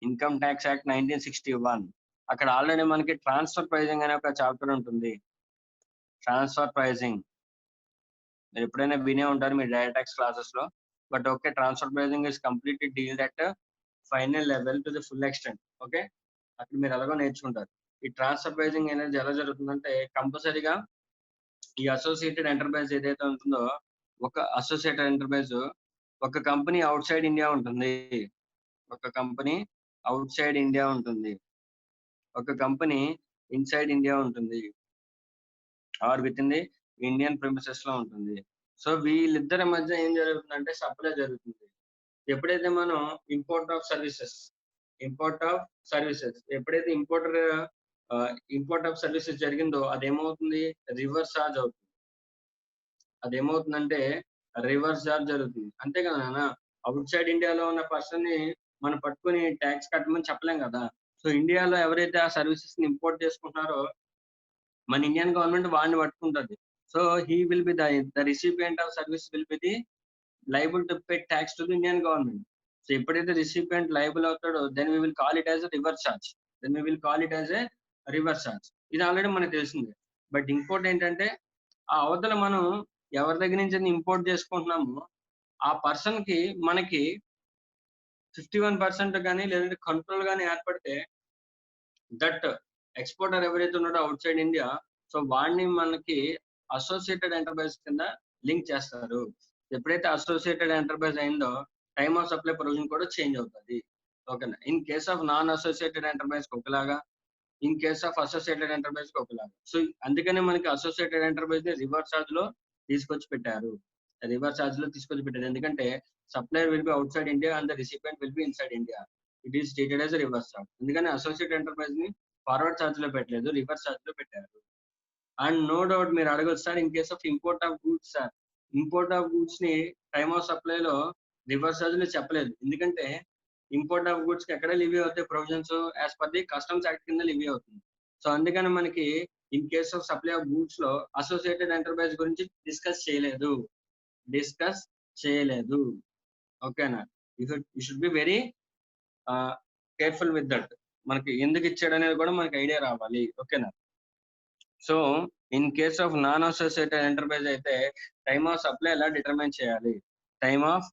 S1: Income tax act 1961. అక్కడ ఆల్రెడీ మనకి ట్రాన్స్ఫర్ ప్రైజింగ్ అనే ఒక చాప్టర్ ఉంటుంది. ట్రాన్స్ఫర్ ప్రైజింగ్ మీరు ఎప్పుడైనా వినే ఉంటారు మీ డైరెక్ట్ ట్యాక్స్ క్లాసెస్ లో. But okay, transfer pricing is completely deal that final level to the full extent. Okay, అక్కడ మీరు ఎలాగో నేర్చుకుంటారు. ఈ ట్రాన్స్ఫర్ ప్రైజింగ్ అనేది ఎలా జరుగుతుందంటే కంపల్సరీగా ఈ అసోసియేటెడ్ ఎంటర్ప్రైజ్ ఏదైతే ఉంటుందో, ఒక అసోసియేటెడ్ ఎంటర్ప్రైజ్ ఒక కంపెనీ అవుట్ సైడ్ ఇండియా ఉంటుంది, ఒక కంపెనీ అవుట్ సైడ్ ఇండియా ఉంటుంది, ఒక కంపెనీ ఇన్సైడ్ ఇండియా ఉంటుంది, or within the Indian premises లో ఉంటుంది. సో వీళ్ళిద్దరి మధ్య ఏం జరుగుతుందంటే సప్లై జరుగుతుంది. ఎప్పుడైతే మనం ఇంపోర్ట్ ఆఫ్ సర్వీసెస్ ఎప్పుడైతే ఇంపోర్ట్ ఆఫ్ సర్వీసెస్ జరిగిందో అదేమవుతుంది, రివర్స్ చార్జ్ అవుతుంది. అదేమవుతుందంటే రివర్స్ చార్జ్ జరుగుతుంది. అంతే కదా నాన్న, అవుట్ సైడ్ ఇండియాలో ఉన్న పర్సన్ ని మనం పట్టుకుని ట్యాక్స్ కట్టమని చెప్పలేం కదా. సో ఇండియాలో ఎవరైతే ఆ సర్వీసెస్ ని ఇంపోర్ట్ చేసుకుంటున్నారో మన ఇండియన్ గవర్నమెంట్ వాడిని పట్టుకుంటుంది. So he will be the recipient of service will be the liable to pay tax to the Indian government. So ఎప్పుడైతే రిసిపియంట్ లైబుల్ అవుతాడో then we will call it as reverse charge. ఇది already మనకు తెలిసిందే. But ఇంకోటి ఏంటంటే ఆ అవతల మనం ఎవరి దగ్గర నుంచి ఇంపోర్ట్ చేసుకుంటున్నామో ఆ పర్సన్ కి మనకి 51% కానీ లేదంటే కంట్రోల్ కానీ ఏర్పడితే దట్ ఎక్స్పోర్టర్ ఎవరైతే ఉన్నాడో అవుట్ సైడ్ ఇండియా, సో వాడిని మనకి అసోసియేటెడ్ ఎంటర్ప్రైజ్ కింద లింక్ చేస్తారు. ఎప్పుడైతే అసోసియేటెడ్ ఎంటర్ప్రైజ్ అయిందో టైమ్ ఆఫ్ సప్లై ప్రొవిజన్ కూడా చేంజ్ అవుతుంది. ఓకేనా? In case of non associated enterprise ఒకలాగా, in case of associated enterprise ఒకలాగా. సో అందుకనే మనకి అసోసియేటెడ్ ఎంటర్ప్రైజ్ ని రివర్స్ చార్జ్ లో తీసుకొచ్చి పెట్టారు. ఎందుకంటే supplier will be outside India and the recipient will be inside India. It is stated as reverse charge. అందుకని అసోసియేటెడ్ ఎంటర్ప్రైజ్ ని ఫార్వర్డ్ చార్జ్ లో పెట్టలేదు, రివర్స్ చార్జ్ లో పెట్టారు. అండ్ నో డౌట్ మీరు అడగచ్చు sir, in case of import of goods sir, import of goods ని time of supply లో రివర్స్ చార్జ్ లో చెప్పలేదు. ఎందుకంటే ఇంపోర్ట్ ఆఫ్ గూడ్స్ కి ఎక్కడ లివ్ అవుతాయి provisions, as per the customs act కింద లివ్ అవుతుంది. సో అందుకని మనకి in case of supply of goods లో అసోసియేటెడ్ ఎంటర్ప్రైజ్ గురించి డిస్కస్ చేయలేదు. ఓకేనా? You should be very careful with that. మనకి ఎందుకు ఇచ్చాడు అనేది కూడా మనకి ఐడియా రావాలి. ఓకేనా? So in case of non associated enterprise అయితే టైమ్ ఆఫ్ సప్లై ఎలా డిటర్మైన్ చేయాలి? Time of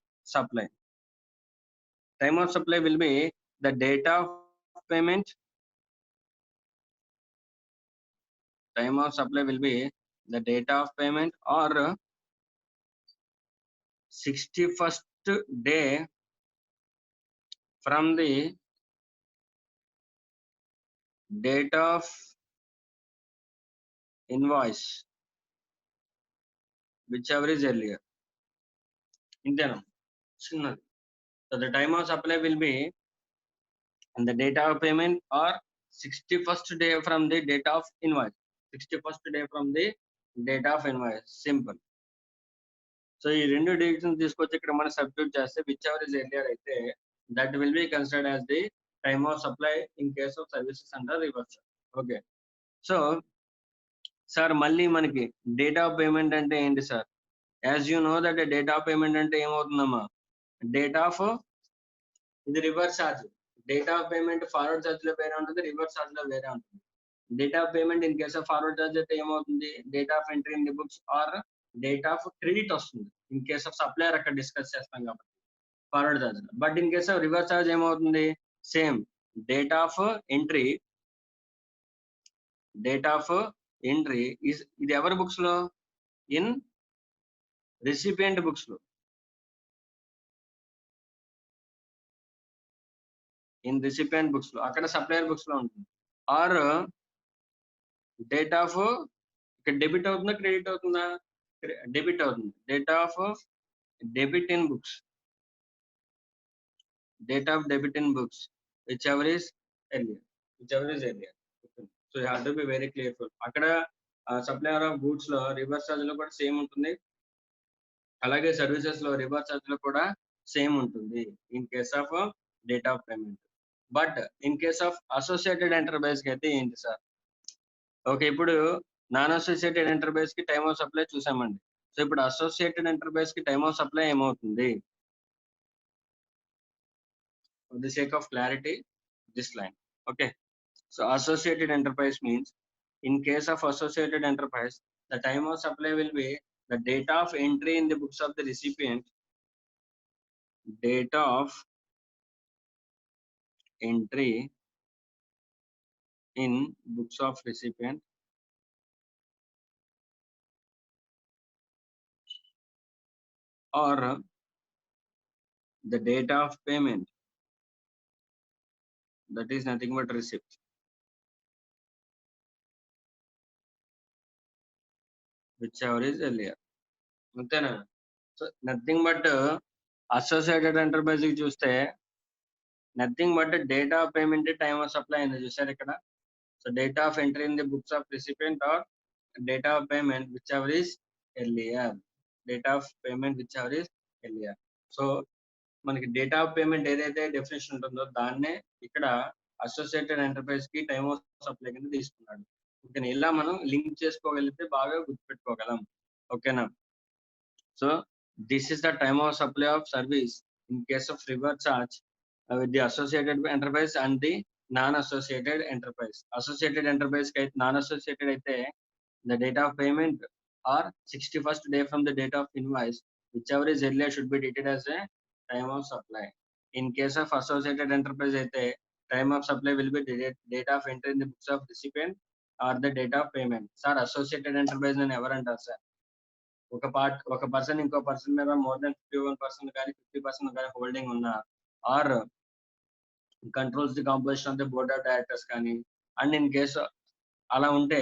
S1: supply will be the date of payment. Time of supply will be the date of payment or 61st day from the date of invoice, whichever is earlier. ఇంతేనా? చిన్నది. So the time of supply will be the date of payment or 61st day from the date of invoice. 61st day from the date of invoice. Simple. So ఈ రెండు dates తీసుకొచ్చి ఇక్కడ మనం substitute చేస్తే which ever is earlier అయితే that will be considered as the time of supply in case of services under reverse. Okay. So sir మళ్ళీ మనకి date of payment అంటే ఏంటి sir? As you know that date of payment అంటే ఏమవుతుందమ్మా? Date of ఇది reverse charge. Date of payment forward charge లో వేరే ఉంటుంది, reverse charge లో వేరే ఉంటుంది. Date of payment in case of forward charge అయితే ఏమవుతుంది? Date of entry in the books or date of credit వస్తుంది. ఇన్ కేస్ ఆఫ్ సప్లయర్ అక్కడ డిస్కస్ చేస్తాం కాబట్టి forward charge. But in case of reverse charge ఏమవుతుంది? Same date of entry, date of entry ఇది ఎవరి books లో? In recipient books లో, in recipient books లో, అక్కడ సప్లయర్ బుక్స్ లో ఉంటుంది. ఆర్ డేట్ ఆఫ్ ఇక్కడ డెబిట్ అవుతుందా క్రెడిట్ అవుతుందా? డెబిట్ అవుతుంది. Date of debit in books, date of debit in books, whichever is earlier. So you have to be very careful. అక్కడ supplier of goods లో reverse charge లో కూడా same ఉంటుంది, అలాగే సర్వీసెస్ లో రివర్స్ ఛార్జ్ లో కూడా సేమ్ ఉంటుంది in case of date of payment. But in case of associated enterprise కి అయితే ఏంటి సార్? ఓకే, ఇప్పుడు నాన్ అసోసియేటెడ్ ఎంటర్ప్రైజ్ కి టైమ్ ఆఫ్ సప్లై చూసామండి. సో ఇప్పుడు అసోసియేటెడ్ ఎంటర్ప్రైజ్ కి టైమ్ ఆఫ్ సప్లై ఏమవుతుంది? For the sake of clarity, this line. Okay. So associated enterprise means in case of associated enterprise, the time of supply will be the date of entry in the books of the recipient, date of entry in books of recipient, or the date of payment, that is nothing but receipt. Whichever is earlier. అంతేనా? So nothing but associated enterprise కి చూస్తే nothing but date of payment time of supply అయింది చూసారు ఇక్కడ. So date of entry in the books of recipient are date of payment which ever is earlier. Date of payment which ever is earlier. So మనకి date of payment ఏదైతే definition ఉంటుందో దాన్నే ఇక్కడ associated enterprise కి time of supply కింద తీసుకున్నాడు. ఓకేనా? ఇలా మనం లింక్ చేసుకోగలిగితే బాగా గుర్తుపెట్టుకోగలం. ఓకేనా? So this is the time of supply of service in case of reverse charge with the associated enterprise and the non-associated enterprise. Associated enterprise కి అయితే non-associated అయితే the date of payment or 61st day from the date of invoice, whichever is earlier should be dated as a time of supply. In case of associated enterprise అయితే time of supply will be date of entry in the books of recipient or the date of payment. Sir associated enterprise అని ఎవరు అంటారు sir? ఒక person ఇంకో person మీద more than 51% కానీ 50% కానీ holding ఉన్నా or controls the composition of the board of directors కానీ, అండ్ ఇన్ కేసు అలా ఉంటే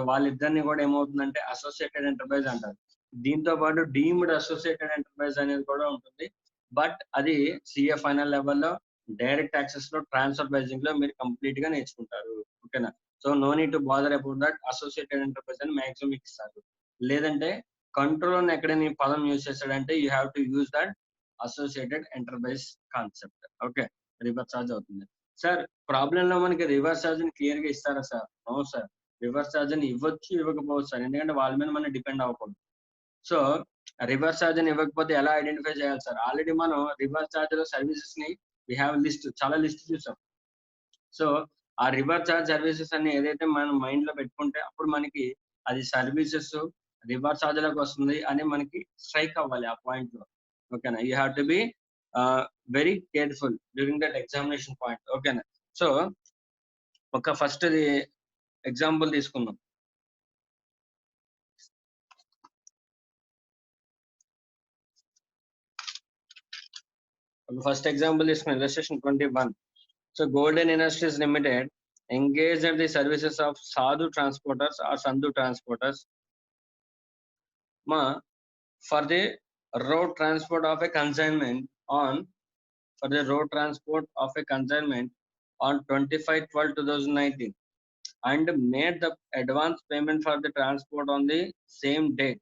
S1: వాళ్ళిద్దరిని కూడా ఏమవుతుందంటే అసోసియేటెడ్ ఎంటర్ప్రైజ్ అంటారు. దీంతో పాటు డీమ్డ్ అసోసియేటెడ్ ఎంటర్ప్రైజ్ అనేది కూడా ఉంటుంది. బట్ అది సిఏ ఫైనల్ లెవెల్లో డైరెక్ట్ యాక్సెస్ లో ట్రాన్స్ఫర్ ప్రైజింగ్ లో మీరు కంప్లీట్ గా నేర్చుకుంటారు. ఓకేనా? So no need to bother about that. Associated enterprise అని మాక్సిమం మీకు ఇస్తారు. లేదంటే కంట్రోల్ ఎక్కడ నీ పదం యూజ్ చేస్తాడంటే you have to use that associated enterprise concept. Okay, reverse charge అవుతుంది. సార్ ప్రాబ్లం లో మనకి రివర్స్ ఛార్జ్ ని క్లియర్ గా ఇస్తారా sir? No sir, reverse charge ని ఇవ్వచ్చు ఇవ్వకపోవచ్చు సార్, ఎందుకంటే వాళ్ళ మీద మనం డిపెండ్ అవ్వకూడదు. సో రివర్స్ ఛార్జ్ ని ఇవ్వకపోతే ఎలా ఐడెంటిఫై చేయాలి సార్? ఆల్రెడీ మనం రివర్స్ ఛార్జ్ లో సర్వీసెస్ ని వి హ్యావ్ లిస్ట్, చాలా లిస్ట్ చూసాం. సో ఆ రివర్స్ ఛార్జ్ సర్వీసెస్ అన్ని ఏదైతే మనం మైండ్ లో పెట్టుకుంటే అప్పుడు మనకి అది సర్వీసెస్ రివర్స్ ఛార్జ్ లోకి వస్తుంది అని మనకి స్ట్రైక్ అవ్వాలి ఆ పాయింట్ లో. ఓకేనా? You have to be very careful during that examination point. ఓకేనా? సో ఒక ఫస్ట్ ఎగ్జాంపుల్ తీసుకుందాం. ఫస్ట్ ఎగ్జాంపుల్ తీసుకున్నాం, illustration 21. So golden industries limited engaged in the services of Sadhu transporters or Sandhu transporters for the road transport of a consignment on for the road transport of a consignment on 25/12/2019 and made the advance payment for the transport on the same date,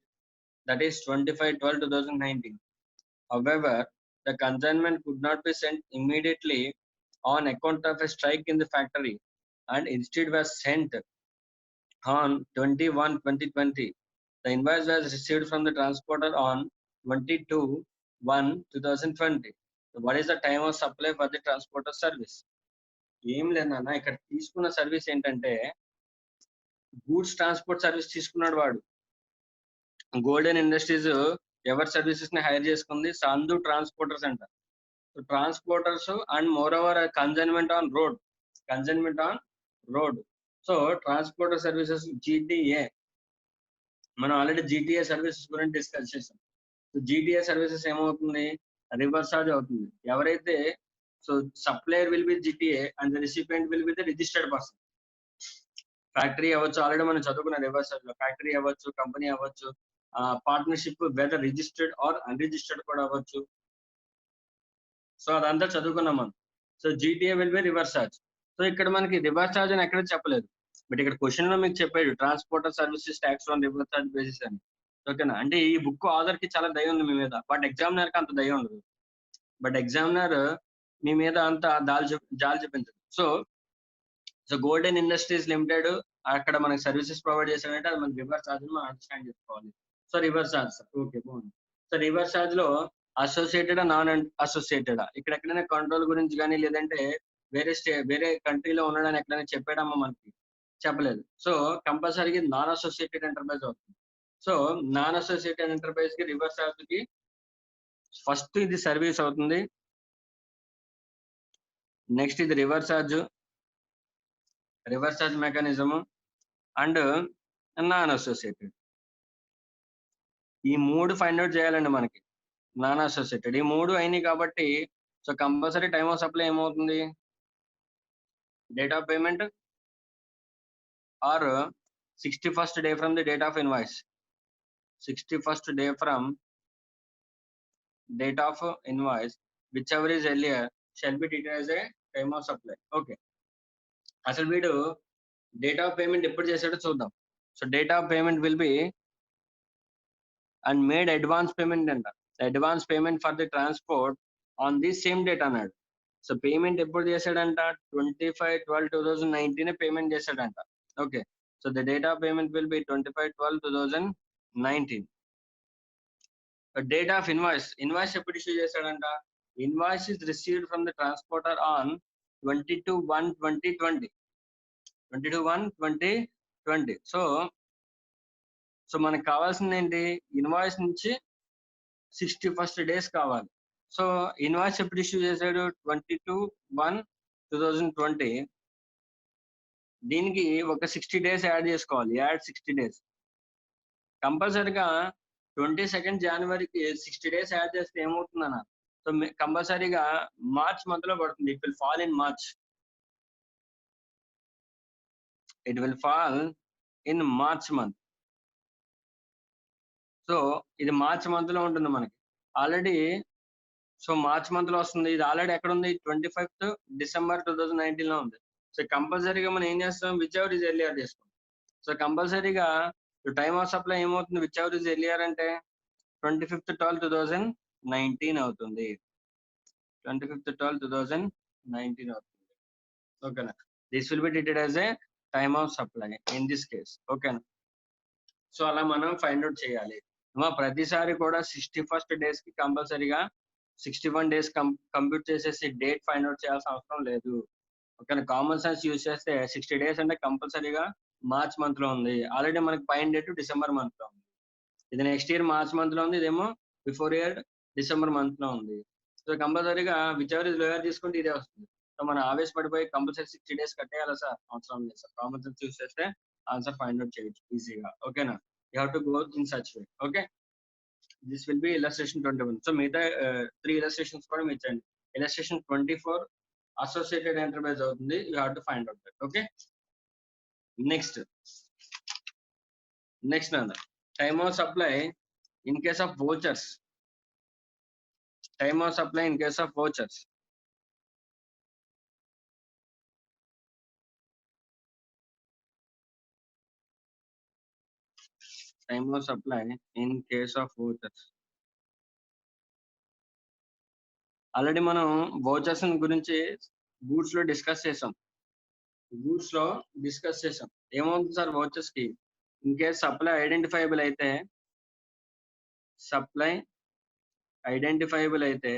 S1: that is 25/12/2019. However, the consignment could not be sent immediately on account of a strike in the factory and instead was sent on 21/2020. The invoice was received from the transporter on 22/1/2020. So what is the time of supply for the transporter service? ఏం లేదన్న, ఇక్కడ తీసుకున్న service ఏంటంటే goods transport service తీసుకున్నాడు వాడు. Golden industries ఎవరి services ని hire చేసుకుంది? సందు ట్రాన్స్పోర్టర్స్ అంట. So transporters and more over consignment on road. So transporter services GTA, మనం ఆల్రెడీ జీటీఏ సర్వీసెస్ గురించి డిస్కస్ చేసాం. సో జీటీఏ సర్వీసెస్ ఏమవుతుంది? రివర్స్ ఛార్జ్ అవుతుంది. ఎవరైతే so supplier will B GTA and the recipient will be the registered person. Factory అవ్వచ్చు, already మనం చదువుకున్న reverse charge లో ఫ్యాక్టరీ అవ్వచ్చు, కంపెనీ అవ్వచ్చు, partnership weather registered are unregistered కూడా అవ్వచ్చు. సో అదంతా చదువుకున్నాం మనం. So GTA will be reverse charge. So ఇక్కడ మనకి రివర్స్ ఛార్జ్ అని ఎక్కడ చెప్పలేదు, బట్ ఇక్కడ క్వశ్చన్ లో మీకు చెప్పాడు transporter services tax on reverse charge basis అని. ఓకేనా? అంటే ఈ బుక్ ఆథర్ కి చాలా దయ ఉంది మీ మీద, బట్ ఎగ్జామినర్ కి అంత దయ ఉండదు. బట్ ఎగ్జామినర్ మీ మీద అంత జాలి చూపించదు. సో గోల్డెన్ ఇండస్ట్రీస్ లిమిటెడ్ అక్కడ మనకి సర్వీసెస్ ప్రొవైడ్ చేశాడంటే అది మనకి రివర్స్ ఛార్జ్ మనం అండర్స్టాండ్ చేసుకోవాలి. సో రివర్స్ ఛార్జ్, ఓకే బాగుంది. సో రివర్స్ ఛార్జ్ లో అసోసియేటెడ్, నాన్ అసోసియేటెడ్, ఇక్కడ ఎక్కడైనా కంట్రోల్ గురించి కానీ లేదంటే వేరే కంట్రీలో ఉండడానికి ఎక్కడైనా చెప్పాడమ్మా? మనకి చెప్పలేదు. సో కంపల్సరీగా నాన్ అసోసియేటెడ్ ఎంటర్ప్రైజ్ అవుతుంది. సో నాన్ అసోసియేటెడ్ ఎంటర్ప్రైజ్ కి రివర్స్ ఛార్జ్ కి ఫస్ట్ ఇది సర్వీస్ అవుతుంది, నెక్స్ట్ ఇది reverse charge mechanism and non associated. ఈ మూడు ఫైండ్ అవుట్ చేయాలండి మనకి. నాన్ అసోసియేటెడ్ ఈ మూడు అయినాయి కాబట్టి so compulsory time of supply ఏమవుతుంది? Date of payment or 61st day from the date of invoice. 61st day from date of invoice, whichever is earlier shall be treated as a time of supply. Okay, అసలు వీడు date of payment ఎప్పుడు చేశాడో చూద్దాం. So date of payment will be and made advance payment అంట. Advance payment for the transport on the same date అన్నాడు. So payment ఎప్పుడు చేశాడంట? 25/12/2019 payment చేశాడంట. Okay, so the date of payment will be 25/12/2019. Date of invoice ఎప్పుడు issue చేశాడంట? Invoice is received from the transporter on 22/1/2020. 22/1/2020. So మనకు కావాల్సింది ఏంటి? Invoice నుంచి 61st days కావాలి. సో ఇన్వాయిస్ ఎప్పుడు ఇష్యూ చేశాడు? 22/1/2020. దీనికి ఒక 60 days యాడ్ చేసుకోవాలి. Add 60 days. కంపల్సరీగా 22nd Januaryకి 60 days యాడ్ చేస్తే ఏమవుతుందన్న? సో కంపల్సరీగా మార్చ్ మంత్ లో పడుతుంది. It will fall in March. Month. So ఇది మార్చ్ మంత్ లో ఉంటుంది మనకి ఆల్రెడీ. సో మార్చ్ మంత్ లో వస్తుంది. ఇది ఆల్రెడీ ఎక్కడ ఉంది? 25th December 2019 లో ఉంది. సో కంపల్సరీగా మనం ఏం చేస్తాం? విచ్ ఎవర్ ఇస్ ఎర్లియర్ చేసుకుంటాం. సో కంపల్సరీగా టైమ్ ఆఫ్ సప్లై ఏమవుతుంది? విచ్ ఎవర్ ఇస్ ఎర్లియర్ అంటే 25th 12 2019 అవుతుంది. 25th 12 2019 అవుతుంది. ఓకేనా? This will be treated as a time of supply in this case. ఓకేనా? సో అలా మనం ఫైండ్ అవుట్ చేయాలి. ప్రతిసారి కూడా 61st days కి కంపల్సరీగా 61 days కంప్యూట్ చేసేసి డేట్ ఫైండ్ అవుట్ చేయాల్సిన అవసరం లేదు. ఓకేనా? కామన్ సెన్స్ యూజ్ చేస్తే 60 days అంటే కంపల్సరీగా మార్చ్ మంత్ లో ఉంది. ఆల్రెడీ మనకి పైన డేట్ డిసెంబర్ మంత్ లో ఉంది. ఇది నెక్స్ట్ ఇయర్ మార్చ్ మంత్ లో ఉంది. ఇదేమో బిఫోర్ ఇయర్ డిసెంబర్ మంత్ లో ఉంది. సో కంపల్సరీగా విచ్ ఎవర్ ఇస్ లోయర్ తీసుకుంటే ఇదే వస్తుంది. సో మనం ఆవేశపడిపోయి కంపల్సరీ 60 days కట్టేయాలా సార్? అవసరం లేదు సార్. కామన్ సెన్స్ యూజ్ చేస్తే ఆన్సర్ ఫైండ్ అవుట్ చేయొచ్చు ఈజీగా. ఓకేనా? You have to go in such way. Okay, this will be illustration 21. So మిగతా 3 illustrations కూడా మీరు చేయండి. illustration 24 అసోసియేటెడ్ ఎంటర్ప్రైజ్ అవుతుంది. You have to find out that. Okay, next time of supply in case of vouchers. Time of supply in case of vouchers. Time of supply in case of vouchers. Already మనం vouchers గురించి goods లో discuss చేసాం. ఏమవుతుంది sir vouchers కి? In case supply identifiable అయితే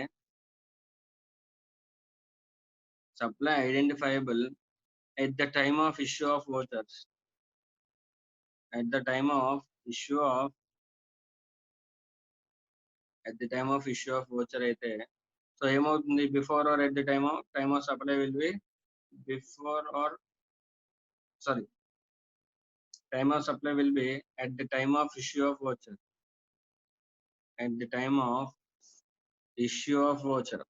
S1: at the time of issue of vouchers. At the time of issue of voucher అయితే so ఏమవుతుంది? Before or at the time of supply will be time of supply will be at the time of issue of voucher. At the time of issue of voucher.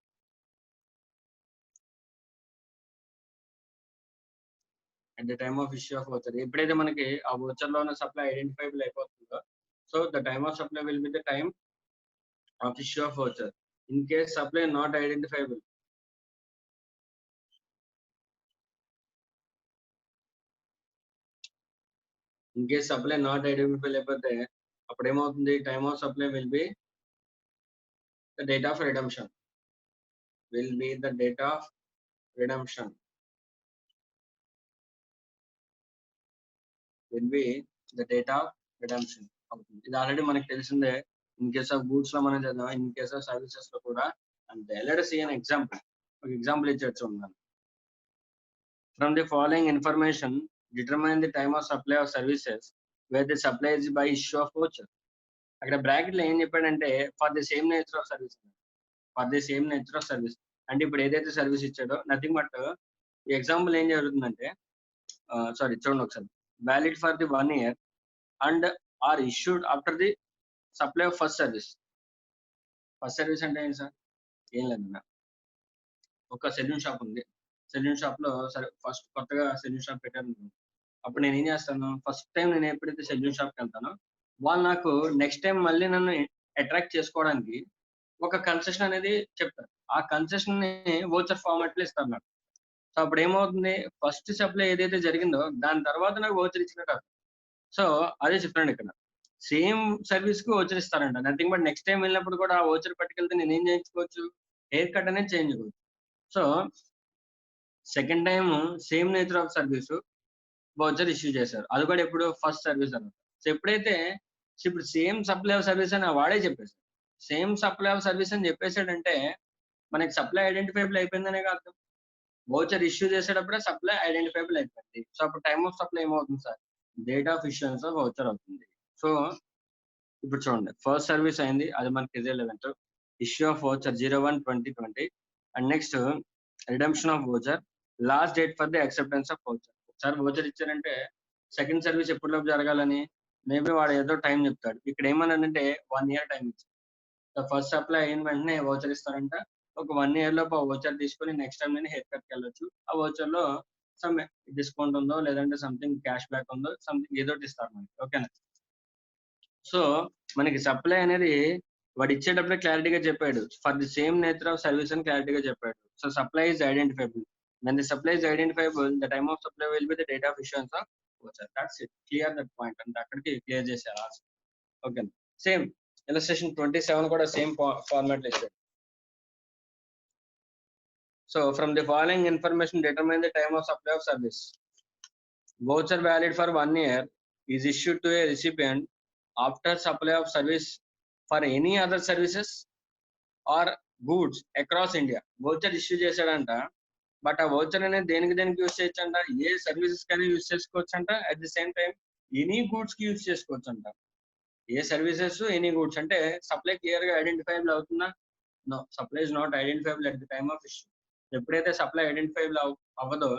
S1: At the time of issue of voucher. ఎప్పుడైతే మనకి ఆ voucher లో ఉన్న supply identifiable అయిపోతుందో so the time of supply will be the time of issue of voucher. In case supply not identifiable, అయిపోతే అప్పుడు ఏమవుతుంది? Time of supply will be the date of redemption. అవుతుంది. ఇది ఆల్రెడీ మనకి తెలిసిందే. ఇన్ కేస్ ఆఫ్ గూడ్స్ లో మనం చదివాం, ఇన్ కేస్ ఆఫ్ సర్వీసెస్ లో కూడా అంతే. Let us see an example. ఒక ఎగ్జాంపుల్ ఇచ్చేచ్చు ఉన్నాను. From the following information determine the time of supply of services wear the supply is by issue of voucher. అక్కడ bracket లో ఏం చెప్పాడంటే for the same nature of service. అంటే ఇప్పుడు ఏదైతే service ఇచ్చాడో నథింగ్ బట్ ఈ ఎగ్జాంపుల్ ఏం జరుగుతుందంటే చూడండి ఒకసారి. Valid for the 1 year and or issued after the supply of first service. అంటే ఏంటి సార్? ఏం లేదన్నా, ఒక సెలూన్ షాప్ ఉంది. సెలూన్ షాప్ లో సరే ఫస్ట్ కొత్తగా సెలూన్ షాప్ పెట్టాను. అప్పుడు నేను ఏం చేస్తాను? ఫస్ట్ టైం నేను ఎప్పుడైతే సెలూన్ షాప్కి వెళ్తానో వాళ్ళు నాకు నెక్స్ట్ టైం మళ్ళీ నన్ను అట్రాక్ట్ చేసుకోవడానికి ఒక కన్సెషన్ అనేది చెప్తారు. ఆ కన్సెషన్ ని వోచర్ ఫార్మాట్ లో ఇస్తారు నాకు. సో అప్పుడు ఏమవుతుంది? ఫస్ట్ సప్లై ఏదైతే జరిగిందో దాని తర్వాత నాకు వోచర్ ఇచ్చినట్టు. సో అదే చెప్తాను ఇక్కడ. సేమ్ సర్వీస్ కి వోచర్ ఇస్తారంట. నథింగ్ బట్ నెక్స్ట్ టైం వెళ్ళినప్పుడు కూడా ఆ వోచర్ పట్టుకెళ్తే నేను ఏం చేయించుకోవచ్చు? హెయిర్ కట్ అనేది చేంజ్ అవ్వచ్చు. So second time same nature of service voucher issue చేశారు. అది కూడా ఎప్పుడు? ఫస్ట్ సర్వీస్ అనమాట. సో ఎప్పుడైతే ఇప్పుడు సేమ్ సప్లై ఆఫ్ సర్వీస్ అని వాడే చెప్పేసి సేమ్ సప్లై ఆఫ్ సర్వీస్ అని చెప్పేసాడంటే మనకి సప్లై ఐడెంటిఫైబుల్ అయిపోయిందనే అర్థం. వోచర్ ఇష్యూ చేసేటప్పుడే సప్లై ఐడెంటిఫైబుల్ అయిపోయింది. సో అప్పుడు టైమ్ ఆఫ్ సప్లై ఏమవుతుంది sir? Date of issuance of voucher అవుతుంది. సో ఇప్పుడు చూడండి, ఫస్ట్ సర్వీస్ అయింది, అది మనకి ఇదే లెవెంట్. Issue of voucher 01/2020 and next redemption of voucher. Last date for the acceptance of voucher. ఒకసారి వోచర్ ఇచ్చారంటే సెకండ్ సర్వీస్ ఎప్పటిలోపు జరగాలని మేబీ వాడు ఏదో టైం చెప్తాడు. ఇక్కడ ఏమన్నాడంటే 1 year టైం ఇచ్చాడు. ఫస్ట్ సప్లై అయిన వెంటనే వోచర్ ఇస్తారంట. ఒక 1 year లోపు ఆ వోచర్ తీసుకొని నెక్స్ట్ టైం నేను హెయిర్ కట్కి వెళ్ళొచ్చు. ఆ వోచర్ లో సమ్ డిస్కౌంట్ ఉందో లేదంటే సంథింగ్ క్యాష్ బ్యాక్ ఉందో సంథింగ్ ఏదో ఇస్తారు మనకి. ఓకేనా? సో మనకి సప్లై అనేది వాడు ఇచ్చేటప్పుడే క్లారిటీగా చెప్పాడు. For the same nature of service అని క్లారిటీగా చెప్పాడు. So supply is identifiable. When the supply is identifiable, the time of supply will be the date of issuance of voucher. That's it. Clear that point. And అక్కడికి clear చేశారు. Okay. Same illustration 27 కూడా same format లో ఇచ్చాడు. So from the following information determine the time of supply of service. Voucher valid for 1 year is issued to a recipient after supply of service for any other services or goods across India. Voucher issue చేశాడంట. But ఆ voucher అనేది దేనికి use చేయొచ్చు అంట? ఏ services కైనా use చేసుకోవచ్చు అంట. At the same time any goods కి యూజ్ చేసుకోవచ్చు అంట. ఏ సర్వీసెస్ ఎనీ గూడ్స్ అంటే సప్లై క్లియర్ గా ఐడెంటిఫైబుల్ అవుతుందా? No, supply is not identifiable at the time of issue. ఎప్పుడైతే సప్లై ఐడెంటిఫైబుల్ అవ్వదో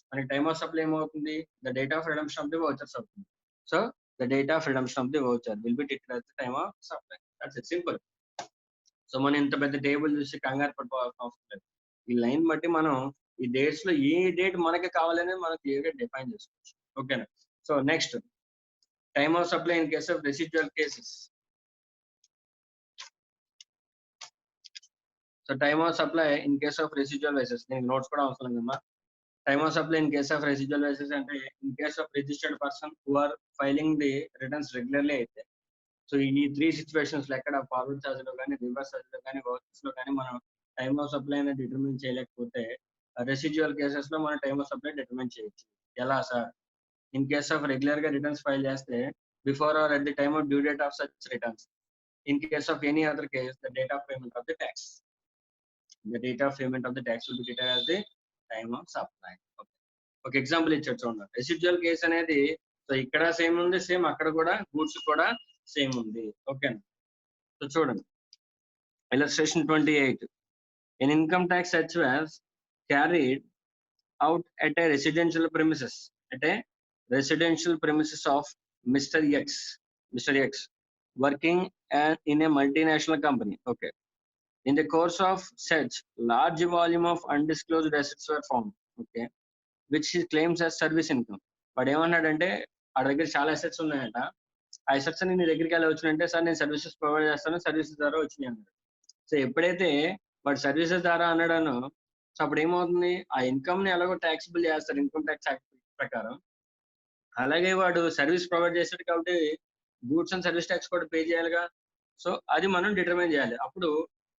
S1: మనకి టైమ్ ఆఫ్ సప్లై ఏమవుతుంది? The date of redemption of the vouchers అవుతుంది. So the date of redemption of the voucher will be declared at the time of supply. That's it, simple. So మనం ఇంత పెద్ద table చూసి కంగారు పడిపోవాల్సిన అవసరం లేదు. ఈ లైన్ బట్టి మనం ఈ డేట్స్ లో ఏ డేట్ మనకి కావాలనేది మనం క్లియర్ గా డిఫైన్ చేసుకోవచ్చు. ఓకేనా? So next time of supply in case of residual cases. So time of supply in case of residual cases. దీనికి నోట్స్ కూడా అవసరం లేదమ్మా. Time of supply in case of residual cases అంటే in case of registered person who are filing the returns regularly అయితే so ఈ 3 situations లో ఎక్కడ forward charge లో కానీ, రివర్స్ ఛార్జ్ లో కానీ, వర్క్స్ లో కానీ మనం టైమ్ ఆఫ్ సప్లై అనేది డిటర్మిన్ చేయలేకపోతే రెసిడ్యువల్ కేసెస్ లో మనం టైమ్ ఆఫ్ సప్లై డిటర్మిన్ చేయొచ్చు. ఎలా sir? In case of regular గా రిటర్న్స్ ఫైల్ చేస్తే before or at the time of due date of such returns. In case of any other case, the date of payment of the tax. The date of payment of the tax will be treated as the time of supply. Okay. Okay, example ఇచ్చారు చూడండి. Residual case అనేది so ఇక్కడ same ఉంది, same అక్కడ కూడా goods కూడా same ఉంది. Okay, so చూడండి illustration 28. An income tax such was carried out at a residential premises of Mr. X working in a multinational company. Okay. In the course of such, large volume of undisclosed assets were found. Okay. Which he claims as service income. But ఏమన్నాడంటే ఆ దగ్గర చాలా assets ఉన్నాయంట. ఆ assets అన్ని నీ దగ్గరికి ఎలా వచ్చినాయంటే సార్ నేను సర్వీసెస్ ప్రొవైడ్ చేస్తాను, సర్వీసెస్ ద్వారా వచ్చినాయి అన్నాడు. సో ఎప్పుడైతే వాడు సర్వీసెస్ ద్వారా అన్నాడను, సో అప్పుడు ఏమవుతుంది, ఆ ఇన్కమ్ ని ఎలాగో ట్యాక్సిబుల్ చేస్తారు ఇన్కమ్ ట్యాక్స్ యాక్ట్ ప్రకారం. అలాగే వాడు సర్వీస్ ప్రొవైడ్ చేస్తాడు కాబట్టి గూడ్స్ అండ్ సర్వీస్ ట్యాక్స్ కూడా పే చేయాలిగా. సో అది మనం డిటర్మైన్ చేయాలి. అప్పుడు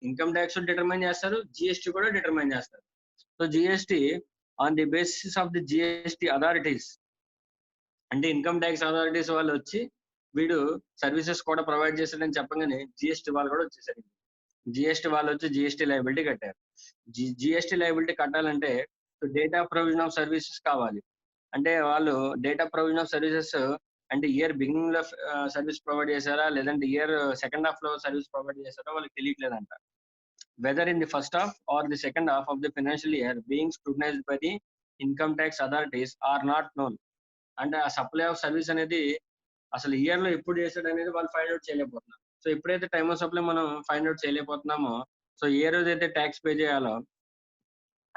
S1: ఇన్కమ్ ట్యాక్స్ డిటర్మైన్ చేస్తారు, జిఎస్టీ కూడా డిటర్మైన్ చేస్తారు. So GST on the basis of the GST authorities, అంటే ఇన్కమ్ ట్యాక్స్ అథారిటీస్ వాళ్ళు వచ్చి వీడు సర్వీసెస్ కూడా ప్రొవైడ్ చేస్తాడని చెప్పగానే జిఎస్టీ వాళ్ళు కూడా వచ్చేసరికి జిఎస్టీ వాళ్ళు వచ్చి జిఎస్టీ లయబిలిటీ కట్టారు. జిఎస్టీ లయబిలిటీ కట్టాలంటే date of provision of services కావాలి. అంటే వాళ్ళు date of provision of services అంటే ఇయర్ బిగినింగ్ లో సర్వీస్ ప్రొవైడ్ చేశారా లేదంటే ఇయర్ సెకండ్ హాఫ్ లో సర్వీస్ ప్రొవైడ్ చేశారా వాళ్ళకి తెలియట్లేదంట. Whether in the first half or the second half of the financial year being scrutinized by the income tax authorities or not known. అంటే ఆ supply of service అనేది అసలు year లో ఎప్పుడు చేశాడు అనేది వాళ్ళు ఫైండ్ అవుట్ చేయలేకపోతున్నారు. సో ఎప్పుడైతే టైమ్ ఆఫ్ సప్లై మనం ఫైండ్ అవుట్ చేయలేకపోతున్నామో, సో ఏ రోజు అయితే ట్యాక్స్ పే చేయాలో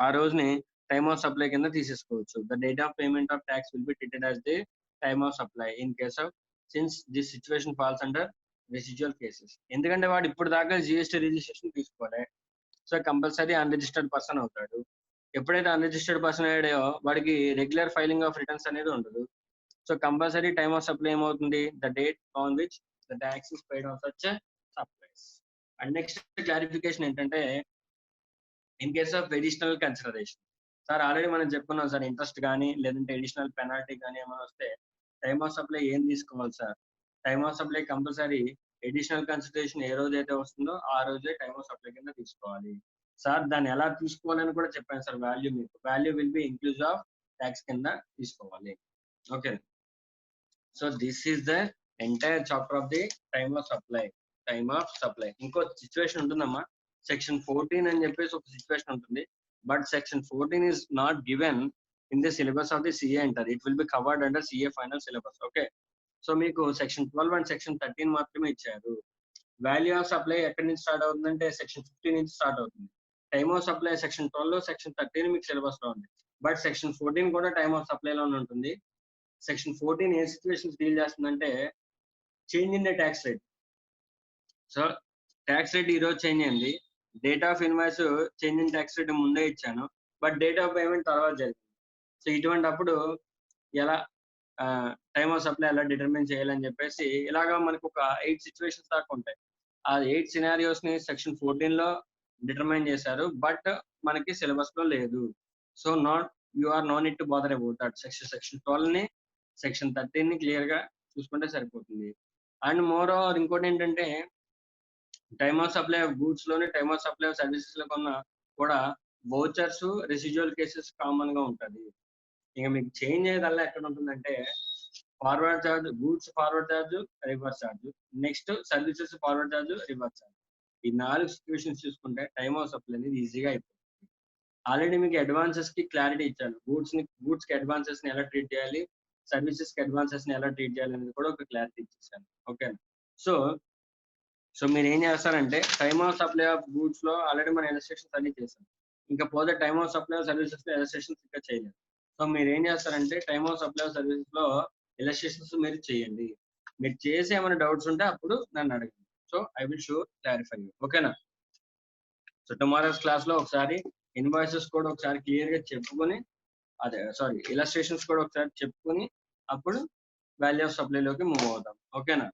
S1: ఆ రోజుని టైమ్ ఆఫ్ సప్లై కింద తీసేసుకోవచ్చు. The date of payment of tax will be treated as the time of supply in case of since this situation falls under residual cases. ఎందుకంటే వాడు ఇప్పుడు దాకా జిఎస్టీ రిజిస్ట్రేషన్ తీసుకోలే, సో కంపల్సరీ అన్రిజిస్టర్డ్ పర్సన్ అవుతాడు. ఎప్పుడైతే unregistered person అయ్యాడో వాడికి regular filing of returns అనేది ఉండదు. So compulsory time of supply ఏమవుతుంది, the date on which the tax is paid on such supplies. And next clarification ఏంటంటే in case of additional consideration. Sir already మనం చెప్పుకున్నాం sir, interest కానీ లేదంటే additional penalty కానీ ఏమైనా వస్తే టైమ్ ఆఫ్ సప్లై ఏం తీసుకోవాలి sir? Time of supply compulsory additional consideration ఏ రోజు అయితే వస్తుందో ఆ రోజే టైమ్ ఆఫ్ సప్లై కింద తీసుకోవాలి. సార్ దాన్ని ఎలా తీసుకోవాలని కూడా చెప్పాను sir. Value will be inclusive of tax కింద తీసుకోవాలి. Okay, so this is the entire chapter of the time of supply. ఇంకో సిచ్యువేషన్ ఉంటుందమ్మా, సెక్షన్ 14 అని చెప్పేసి ఒక సిచ్యువేషన్ ఉంటుంది. But section 14 is not given in the syllabus of the CA అంటారు. It will be covered under CA final syllabus. Okay, so మీకు section 12 and section 13 మాత్రమే ఇచ్చారు. వాల్యూ ఆఫ్ సప్లై ఎక్కడి నుంచి స్టార్ట్ అవుతుందంటే సెక్షన్ 15 నుంచి స్టార్ట్ అవుతుంది. టైమ్ ఆఫ్ సప్లై సెక్షన్ 12 లో, సెక్షన్ 13 మీకు సిలబస్ లో ఉంది. బట్ సెక్షన్ 14 కూడా టైమ్ ఆఫ్ సప్లై లోనే ఉంటుంది. సెక్షన్ 14 ఏ సిచ్యువేషన్స్ డీల్ చేస్తుందంటే change in the tax rate. So tax rate ఈ రోజు చేంజ్ అయింది, date of invoice change in tax rate ముందే ఇచ్చాను, బట్ డేట్ ఆఫ్ పేమెంట్ తర్వాత జరిగింది. సో ఇటువంటి అప్పుడు ఎలా టైమ్ ఆఫ్ సప్లై ఎలా డిటర్మిన్ చేయాలని చెప్పేసి ఇలాగా మనకు ఒక 8 సిచ్యువేషన్స్ దాకా ఉంటాయి. ఆ 8 సినారియోస్ ని సెక్షన్ 14 లో డిటర్మైన్ చేశారు, బట్ మనకి సిలబస్ లో లేదు. So you are no need to bother about that. Section 12 ని, సెక్షన్ 13 ని క్లియర్ గా చూసుకుంటే సరిపోతుంది. అండ్ మోర్ ఓవర్ ఇంకోటి ఏంటంటే time of supply of goods లోని, time of supply of services లో కొన్న కూడా వౌచర్స్, రెసిడ్యువల్ కేసెస్ కామన్ గా ఉంటది. ఇంకా మీకు చేంజ్ అయ్యేదల్లా ఎక్కడ ఉంటుందంటే forward charge, goods forward charge, reverse charge, next services forward charge, reverse charge. ఈ 4 సిచ్యువేషన్స్ చూసుకుంటే టైమ్ ఆఫ్ సప్లై అనేది ఈజీగా అయిపోతుంది. ఆల్రెడీ మీకు అడ్వాన్సెస్ కి క్లారిటీ ఇచ్చాను. గూడ్స్ కి అడ్వాన్సెస్ ని ఎలా ట్రీట్ చేయాలి, సర్వీసెస్ కి అడ్వాన్సెస్ ని ఎలా ట్రీట్ చేయాలి అనేది కూడా ఒక క్లారిటీ ఇచ్చేసాను. ఓకేనా? సో మీరు ఏం చేస్తారంటే time of supply of goods లో ఆల్రెడీ మన ఇలస్ట్రేషన్స్ అన్ని చేశాం. ఇంకా పోతే time of supply of services లో ఇలస్ట్రేషన్స్ ఇంకా చేయలేదు. సో మీరు ఏం చేస్తారంటే time of supply of services లో ఇలస్ట్రేషన్స్ మీరు చేయండి. మీరు చేసి ఏమైనా డౌట్స్ ఉంటే అప్పుడు నన్ను అడగండి. So I will sure clarify you. ఓకేనా? సో టుమారోస్ క్లాస్ లో ఒకసారి ఇన్వాయిసెస్ కూడా ఒకసారి క్లియర్ గా చెప్పుకొని, ఇలస్ట్రేషన్స్ కూడా ఒకసారి చెప్పుకొని అప్పుడు వాల్యూ ఆఫ్ సప్లై లోకి మూవ్ అవుతాం. ఓకేనా?